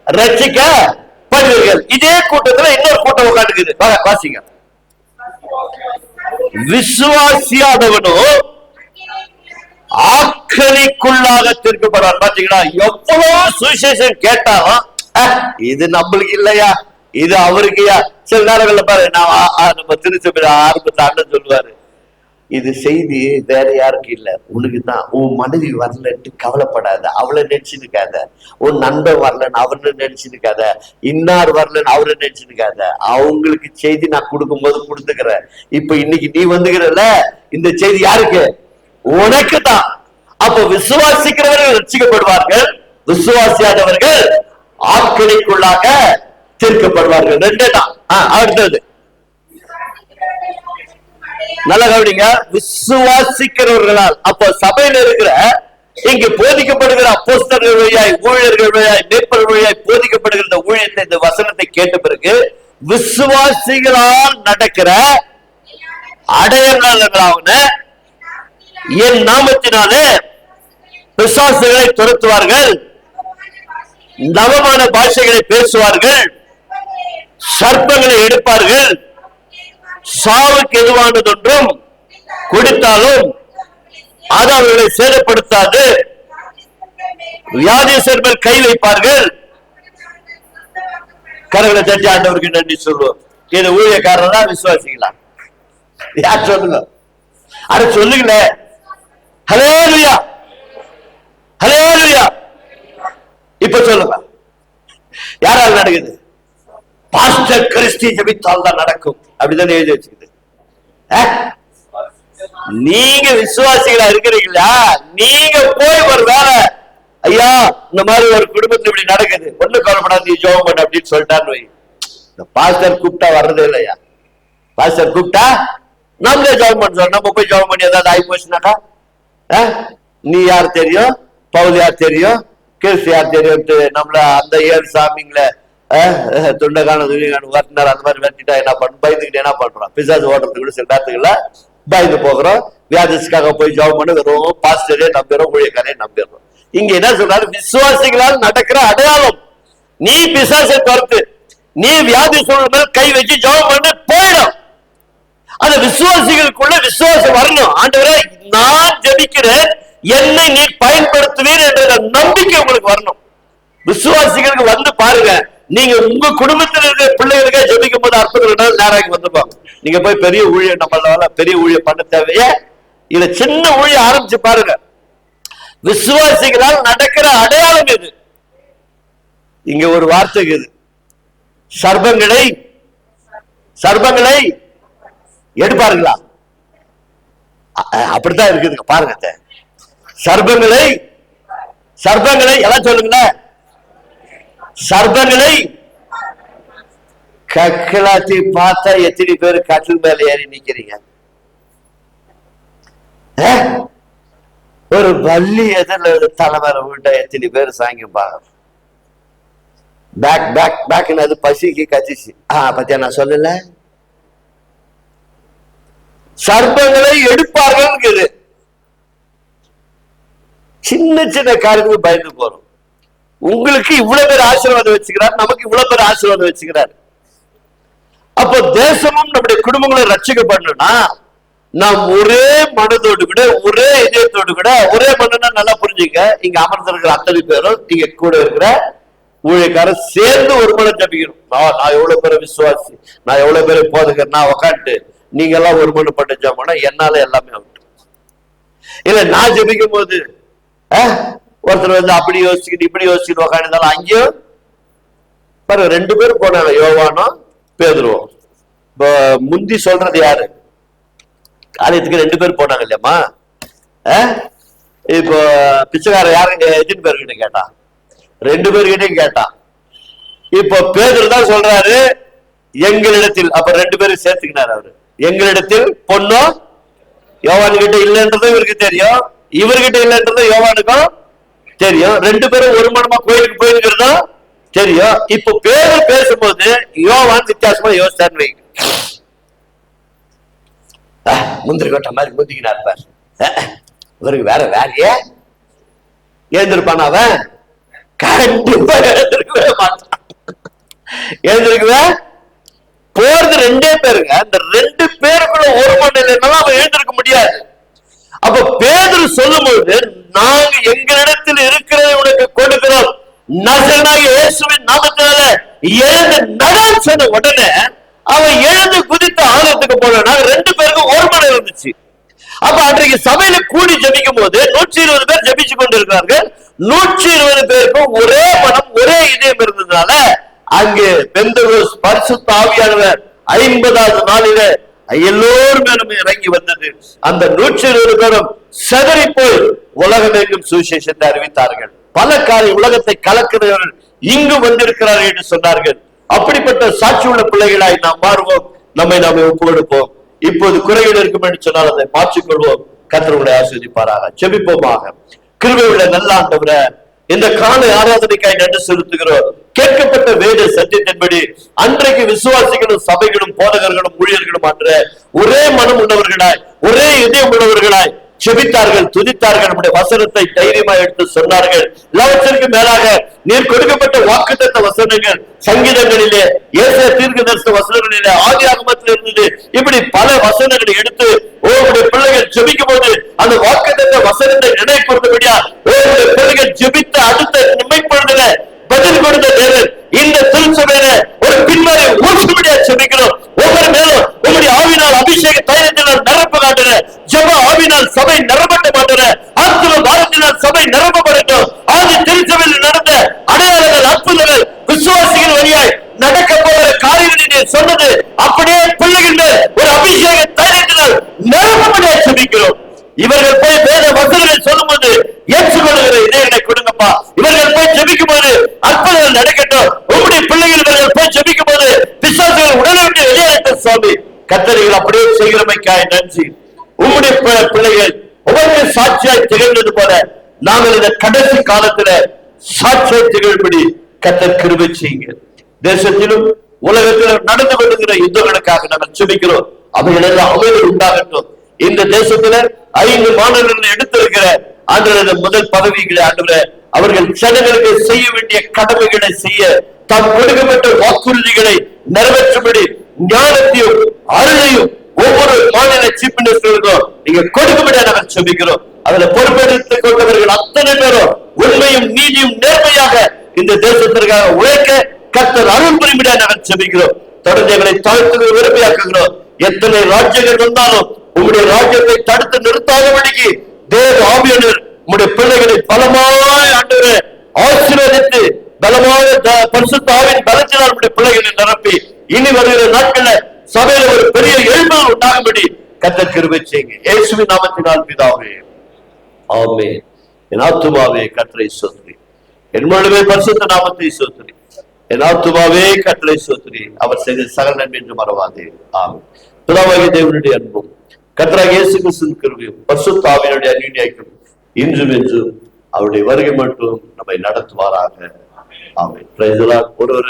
ரட்சிக்கப்படுவீர்கள். இதே கூட்டத்துல இன்னொரு கூட்டம் உட்காந்துக்குது, வாசிங்க. விசுவாசியாதவனோ ஆக்கணிக்குள்ளாக தீர்க்கப்படுவார். பாத்தீங்களா? எவ்வளவு சுவிசேஷம் கேட்டாலும் இது நம்மளுக்கு இல்லையா, இது அவருக்குயா. சில நேரங்கள்ல பாரு, நம்ம திருச்சபையில ஆரம்பத்துல அண்ணன் சொல்லுவாரு, இது செய்தி வேற யாருக்கு இல்ல, உனக்கு தான். உன் மனைவி வரலன்ட்டு கவலைப்படாத, அவளை நினைச்சுக்காத. உன் நண்பன் வரலன்னு அவரு நினைச்சுக்காத, இன்னார் வரலன்னு அவரை நினைச்சுக்காத. அவங்களுக்கு செய்தி நான் கொடுக்கும் போது கொடுத்துக்கிறேன். இப்ப இன்னைக்கு நீ வந்துக்கிறல்ல, இந்த செய்தி யாருக்கு? உனக்கு தான். அப்ப விசுவாசிக்கிறவர்கள் ரட்சிக்கப்படுவார்கள், விசுவாசியாதவர்கள் ஆட்களுக்குள்ளாக தீர்க்கப்படுவார்கள். ரெண்டே தான். அடுத்தது நல்ல கவனிங்க. விசுவாசிக்கிறவர்களால், அப்ப சபையில இருக்கிற இங்கு போதிக்கப்படுகிற அப்போஸ்தலர்கள் வழியாய், ஊழியர்கள் வழியாய், மேய்ப்பர்கள் வழியாய் போதிக்கப்படுகிற இந்த ஊழியத்தை, இந்த வசனத்தை கேட்ட பிறகு விசுவாசிகளால் நடக்கிற அடையாளங்களான என் நாமத்தினாலே பிசாசுகளை துரத்துவார்கள், நவமான பாஷைகளை பேசுவார்கள், சர்ப்பங்களை எடுப்பார்கள், சாவுக்கு எதுவானதொன்றும் குடித்தாலும் அது அவர்களை சேதப்படுத்தாது, வியாதியஸ்தர் மேல் கை வைப்பார்கள். கரங்களை தட்டி ஆண்டவருக்கு நன்றி சொல்லுவோம். இது ஊழியக்காரர் தான் விசுவாசிக்கலாம். யார் சொல்லுங்க? அட சொல்லுங்களே. ஹல்லேலூயா, ஹல்லேலூயா. இப்ப சொல்லுங்க, யாரால் நடக்குது? பாஸ்டர் கிறிஸ்டி ஜெபித்தால் தான் நடக்கும், அப்படிதான் எழுதி வச்சுக்குது. நீங்க விசுவாசிகளா இருக்கிறீங்களா? நீங்க போய் ஒரு வேலை, ஐயா இந்த மாதிரி ஒரு குடும்பத்துல இப்படி நடக்குது, ஒண்ணு கவலைப்படாது, நீ ஜெபம் பண்ண அப்படின்னு சொல்லிட்டான்னு வை. பாஸ்டர் கூப்பிட்டா வர்றதே இல்லையா? பாஸ்டர் கூப்பிட்டா நம்மளே ஜெபம் பண்ண சொல்றோம். நம்ம போய் ஜெபம் பண்ணி ஏதாவது ஆகி போச்சுனாக்கா, நீ யார் தெரியும், பவுல் யார் தெரியும், கிறிஸ்து யார் தெரியும், நம்மள அந்த 7 சாமிங்களை துண்டகான வர்த்தினார் அந்த மாதிரி வெட்டிட்டா என்ன பண்ண, பயந்துக்கிட்டு என்ன பண்றோம்? பிசாசு ஓட்டுறதுக்கு கூட சில நேரத்துக்குள்ள பயந்து போகிறோம். வியாதிஸ்க்காக போய் ஜெபம் பண்ணி வெறும் பாஸ்டரே நம்பிடுறோம், ஊழியக்காரே நம்பிடுறோம். இங்க என்ன சொல்றாரு? விசுவாசிகளால் நடக்கிற அடையாளம். நீ பிசாசை துரத்து, நீ வியாதி சூழல் மேல் கை வச்சு ஜெபம் பண்ண போயிடும். அந்த விசுவாசிகளுக்குள்ள விசுவாசம் வரணும். ஆண்டவரே நான் ஜெபிக்கிறேன், என்னை நீ பயன்படுத்துவீர் என்ற நம்பிக்கை உங்களுக்கு வரணும். விசுவாசிகளுக்கு வந்து பாருங்க, நீங்க உங்க குடும்பத்தில் இருக்கிற பிள்ளைகளுக்கே ஜெபிக்கும் போது அற்புதங்கள் நேரம் வந்துப்பாங்க. நீங்க போய் பெரிய ஊழியம், நம்மளால பெரிய ஊழியம் பண்ண தேவையே, இத சின்ன ஊழியம் ஆரம்பிச்சு பாருங்க. விசுவாசிகளால் நடக்கிற அடையாளம் இது. இங்க ஒரு வார்த்தை இது, சர்ப்பங்களை சர்ப்பங்களை எடுப்பாருங்களா? அப்படித்தான் இருக்குதுங்க பாருங்க. சர்ப்பங்களை சர்ப்பங்களை எல்லாம் சொல்லுங்களேன். சர்ப்பங்களை கக்கலாத்தி பார்த்தா எத்தனை பேர் கட்டில் மேல ஏறி நிக்கிறீங்க? ஒரு பள்ளி எதிரில் தலைமையில விட்டா எத்தனை பேர் சாங்கியம் பாக்க பேக் பேக் பேக் அது பசிக்கு கச்சிச்சு. பத்தியா நான் சொல்லல, சர்ப்பங்களை எடுப்பார்கள். சின்ன சின்ன காரியத்துக்கு பயந்து போறோம். உங்களுக்கு இவ்வளவு பேர் ஆசீர்வாதம் வச்சுக்கிறார், நமக்கு இவ்வளவு பேர் ஆசீர்வாதம் வச்சுக்கிறார். அப்போ தேசமும் நம்முடைய குடும்பங்களும் ரட்சிக்கப்படணும்னா நாம் ஒரே மனதோடு கூட, ஒரே இதயத்தோடு கூட, ஒரே மனனா நல்லா புரிஞ்சுங்க. இங்க அமர்ந்திருக்கிற அத்தனை பேரும், இங்க கூட இருக்கிற ஊழியக்காரர் சேர்ந்து ஒரு மனம் ஜபிக்கணும். நான் எவ்வளவு பேரை விசுவாசி, நான் எவ்வளவு பேரை போதுகிறேன், நான் உக்காண்டு நீங்க எல்லாம் ஒரு மனம் பண்ண ஜபம்னா என்னால எல்லாமே ஆகட்டும். இல்ல நான் ஜபிக்கும் போது ஒருத்தர் வந்து அப்படி யோசிச்சுக்கிட்டு இப்படி யோசிச்சுட்டு உக்காண்டிருந்தாலும் அங்கேயும் பாருங்க 2 பேரும் போனாங்க, யோவானும் பேதுருவும். இப்போ முந்தி சொல்றது யாரு? காரியத்துக்கு 2 பேர் போனாங்க இல்லையம்மா. இப்போ பிச்சைக்கார யாருங்க எத்தனை பேர்கிட்ட கேட்டான்? 2 பேர்கிட்டையும் கேட்டான். இப்போ பேதுரு தான் சொல்றாரு எங்களிடத்தில், அப்ப 2 பேரும் சேர்த்துக்கினார் அவரு. எங்களிடத்தில் பொண்ணும் யோவான் கிட்ட இல்லைன்றதும் இவருக்கு தெரியும், இவர்கிட்ட இல்லைன்றதும் யோவானுக்கும் தெரியும். 2 பேரும் ஒரு மனமா கோயிலுக்கு போயிருக்கிறதும் தெரியும். இப்ப பேரு பேசும்போது யோவான் வித்தியாசமா யோசிச்சான்னு வைங்க. முந்திரி கொட்ட மாதிரி முந்திக்கினார் பார். இவருக்கு வேற வேலையே எழுந்திருப்பான், அவன் கண்டிப்பா எழுந்திருக்கவே மாட்டான். எழுந்திருக்கவே போறது 2 பேருங்க. அந்த 2 பேருக்குள்ள ஒரு மணி இல்லைன்னா அவன் எழுந்திருக்க முடியாது. அப்ப பேதுரு சொல்லும்போது நாங்க எங்களிடத்தில் இருக்கிறதை உனக்கு கொடுக்கிறோம், நசரேயனாகிய இயேசுவின் நாமத்தினால எழுந்து நடன்னு சொன்ன உடனே அவன் எழுந்து குதித்து ஆலயத்துக்கு போனா 2 பேருக்கும் ஒரு மனம் இருந்துச்சு. அப்ப அன்றைக்கு சபையில கூடி ஜபிக்கும் போது 120 பேர் ஜபிச்சு கொண்டு இருக்கிறார்கள். 120 பேருக்கும் ஒரே மனம், ஒரே இதயம் இருந்ததுனால அங்கே பெந்தகோஸ்து பரிசுத்த ஆவியானவர் 50வது நாளில எல்லோரும் மேலும் இறங்கி வந்தது. அந்த 120 பேரும் செதறி போய் உலகம் எங்கும் சுவிசேஷத்தை அறிவித்தார்கள். பல காரிய உலகத்தை கலக்கிறவர்கள் இங்கு வந்திருக்கிறார்கள் என்று சொன்னார்கள். அப்படிப்பட்ட சாட்சி உள்ள பிள்ளைகளாய் நாம் மாறுவோம், நம்மை நாமே ஒப்பு கொடுப்போம். இப்போது குறைகள் இருக்கும் என்று சொன்னால் அதை மாற்றிக்கொள்வோம். கர்த்தர் ஆசீர்வதிப்பாராக. ஜெபிப்போமாக. கிருபை உள்ள நல்ல ஆண்டவரே, இந்த காலை ஆராதனைக்காய் நன்றி செலுத்துகிறோம். கேட்கப்பட்ட வேத சத்தியத்தின்படி அன்றைக்கு விசுவாசிகளும் சபைகளும் போதகர்களும் ஊழியர்களும் அன்ற ஒரே மனம் உள்ளவர்களாய், ஒரே இதயம் உள்ளவர்களாய் செபித்தார்கள், துதித்தார்கள். நம்முடைய வசனத்தை தைரியமாக எடுத்து சொன்னார்கள். எல்லாவற்றிற்கும் மேலாக நீர் கொடுக்கப்பட்ட வாக்குத்தத்த வசனங்கள் சங்கீதங்களிலே, ஏசாயா தீர்க்கதரிசன வசனங்களிலே, ஆதியாகமத்தில் இருந்தது, இப்படி பல வசனங்களை எடுத்து உங்களுடைய பிள்ளைகள் ஜெபிக்கும் போது அந்த வாக்குத்தத்த வசனத்தை நினைப்படுத்தபடியா உங்களுடைய பிள்ளைகள் ஜெபித்த அடுத்த நிமைப்படுதல பதில் கொடுத்த தேவன் இந்த திருச்சபையில ஒரு பின்வரை ஊற்றுபடியா ஜெபிக்கிறோம். ஒவ்வொரு மேலும் உங்களுடைய ஆவினால் அபிஷேக தைரியத்தினால் நிரப்ப காட்டுற, ஜெப ஆவினால் சபை நிரப்பட்ட மாட்டுற வல்லமை நிரப்பப்படட்டும். ஆதி திருச்சபையில் நடந்த அடையாளங்கள், அற்புதங்கள், விசுவாசிகள் வழியாய் நடக்க போகிற காரியங்களை சொன்னது அப்படியே பிள்ளைகள் ஒரு அபிஷேக தைரியத்தினால் நிரப்பப்பட ஜெபிக்கிறோம். இவர்கள் போய் வேத வசனங்களை சொல்லும் போது ஏற்றுக்கொள்ளுகிற இதயங்களை கொடுங்கப்பா. இவர்கள் போய் ஜெபிக்கும் போது அற்புதங்கள் நடக்கட்டும். உங்களுடைய பிள்ளைகள் இவர்கள் போய் ஜெபிக்கும் போது பிசாசுகள் உடனே விட்டு வெளியேற்ற சுவாமி. கர்த்தர்கள் அப்படியே செய்கிறமைக்காய் நன்றி. உங்களுடைய பிள்ளைகள் ஒவ்வொரு சாட்சியாய் திகழ்ந்தது போல நாங்கள் இந்த கடைசி காலத்துல சாட்சியாய் திகழ்படி கர்த்தர் கிருபை செய்யுங்க. தேசத்திலும் உலகத்திலும் நடந்து கொள்ளுகிற யுத்தங்களுக்காக நாங்கள் ஜெபிக்கிறோம். அவைகள் எல்லாம் அமைதி உண்டாகட்டும். இந்த தேசத்துல 5 மாநிலங்கள் எடுத்திருக்கிற ஆண்டவரே முதல் பதவிகளை ஆண்டவரே அவர்கள் ஜனங்களுக்கு செய்ய வேண்டிய கடமைகளை செய்ய தாம் கொடுக்கப்பட்ட வாக்குறுதிகளை நிறைவேற்றும்படி ஞானத்தையும் அருளையும் ஒவ்வொரு மாநில சீஃப் மினிஸ்டருக்கும் நீங்க கொடுக்கும்படியா நாங்கள் ஜெபிக்கிறோம். அதுல பொறுப்பெடுத்துக் கொண்டவர்கள் அத்தனை பேரும் உண்மையும் நீதியும் நேர்மையாக இந்த தேசத்திற்காக உழைக்க கர்த்தர் அருள் புரியும்படியா நாங்கள் ஜெபிக்கிறோம். தொடர்ந்து எங்களை தாழ்த்து விரும்பியாக்குகிறோம். எத்தனை ராஜ்யங்கள் வந்தாலும் உங்களுடைய ராஜ்யத்தை தடுத்து நிறுத்தாதபடிக்கு தேவ ஆவியானவர் உங்களுடைய பிள்ளைகளை பலமாய் ஆண்டவரே ஆசீர்வதித்து பலமான பரிசுத்த ஆவியின் பலத்தினால் உங்களுடைய பிள்ளைகளை நிரப்பி இனி வருகிற நாட்கள்ல சபையில ஒரு பெரிய எழுப்புதல் உண்டாகும்படி கர்த்தர் கிருபை செய்யுங்க. இயேசுவின் நாமத்தினால் பிதாவே, ஆமென். என் ஆத்துமாவே கர்த்தரை ஸ்தோத்திரி, என் முழுமே பரிசுத்த நாமத்தை ஸ்தோத்திரி. என் ஆத்துமாவே கர்த்தரை ஸ்தோத்திரி, அவர் செய்த சகல நன்மை என்று மறவாதே. ஆமென். பிதாவாகிய தேவனுடைய அன்பும் கர்த்தராகிய இயேசு கிறிஸ்துவின் கிருபையும் பரிசுத்த ஆவியினுடைய அந்யோன்ய ஐக்கியமும் இன்றும் என்றும் அவருடைய வருகை மட்டும் நம்மை நடத்துவாராக. ஆமென். Praise the lord. ஒருவர்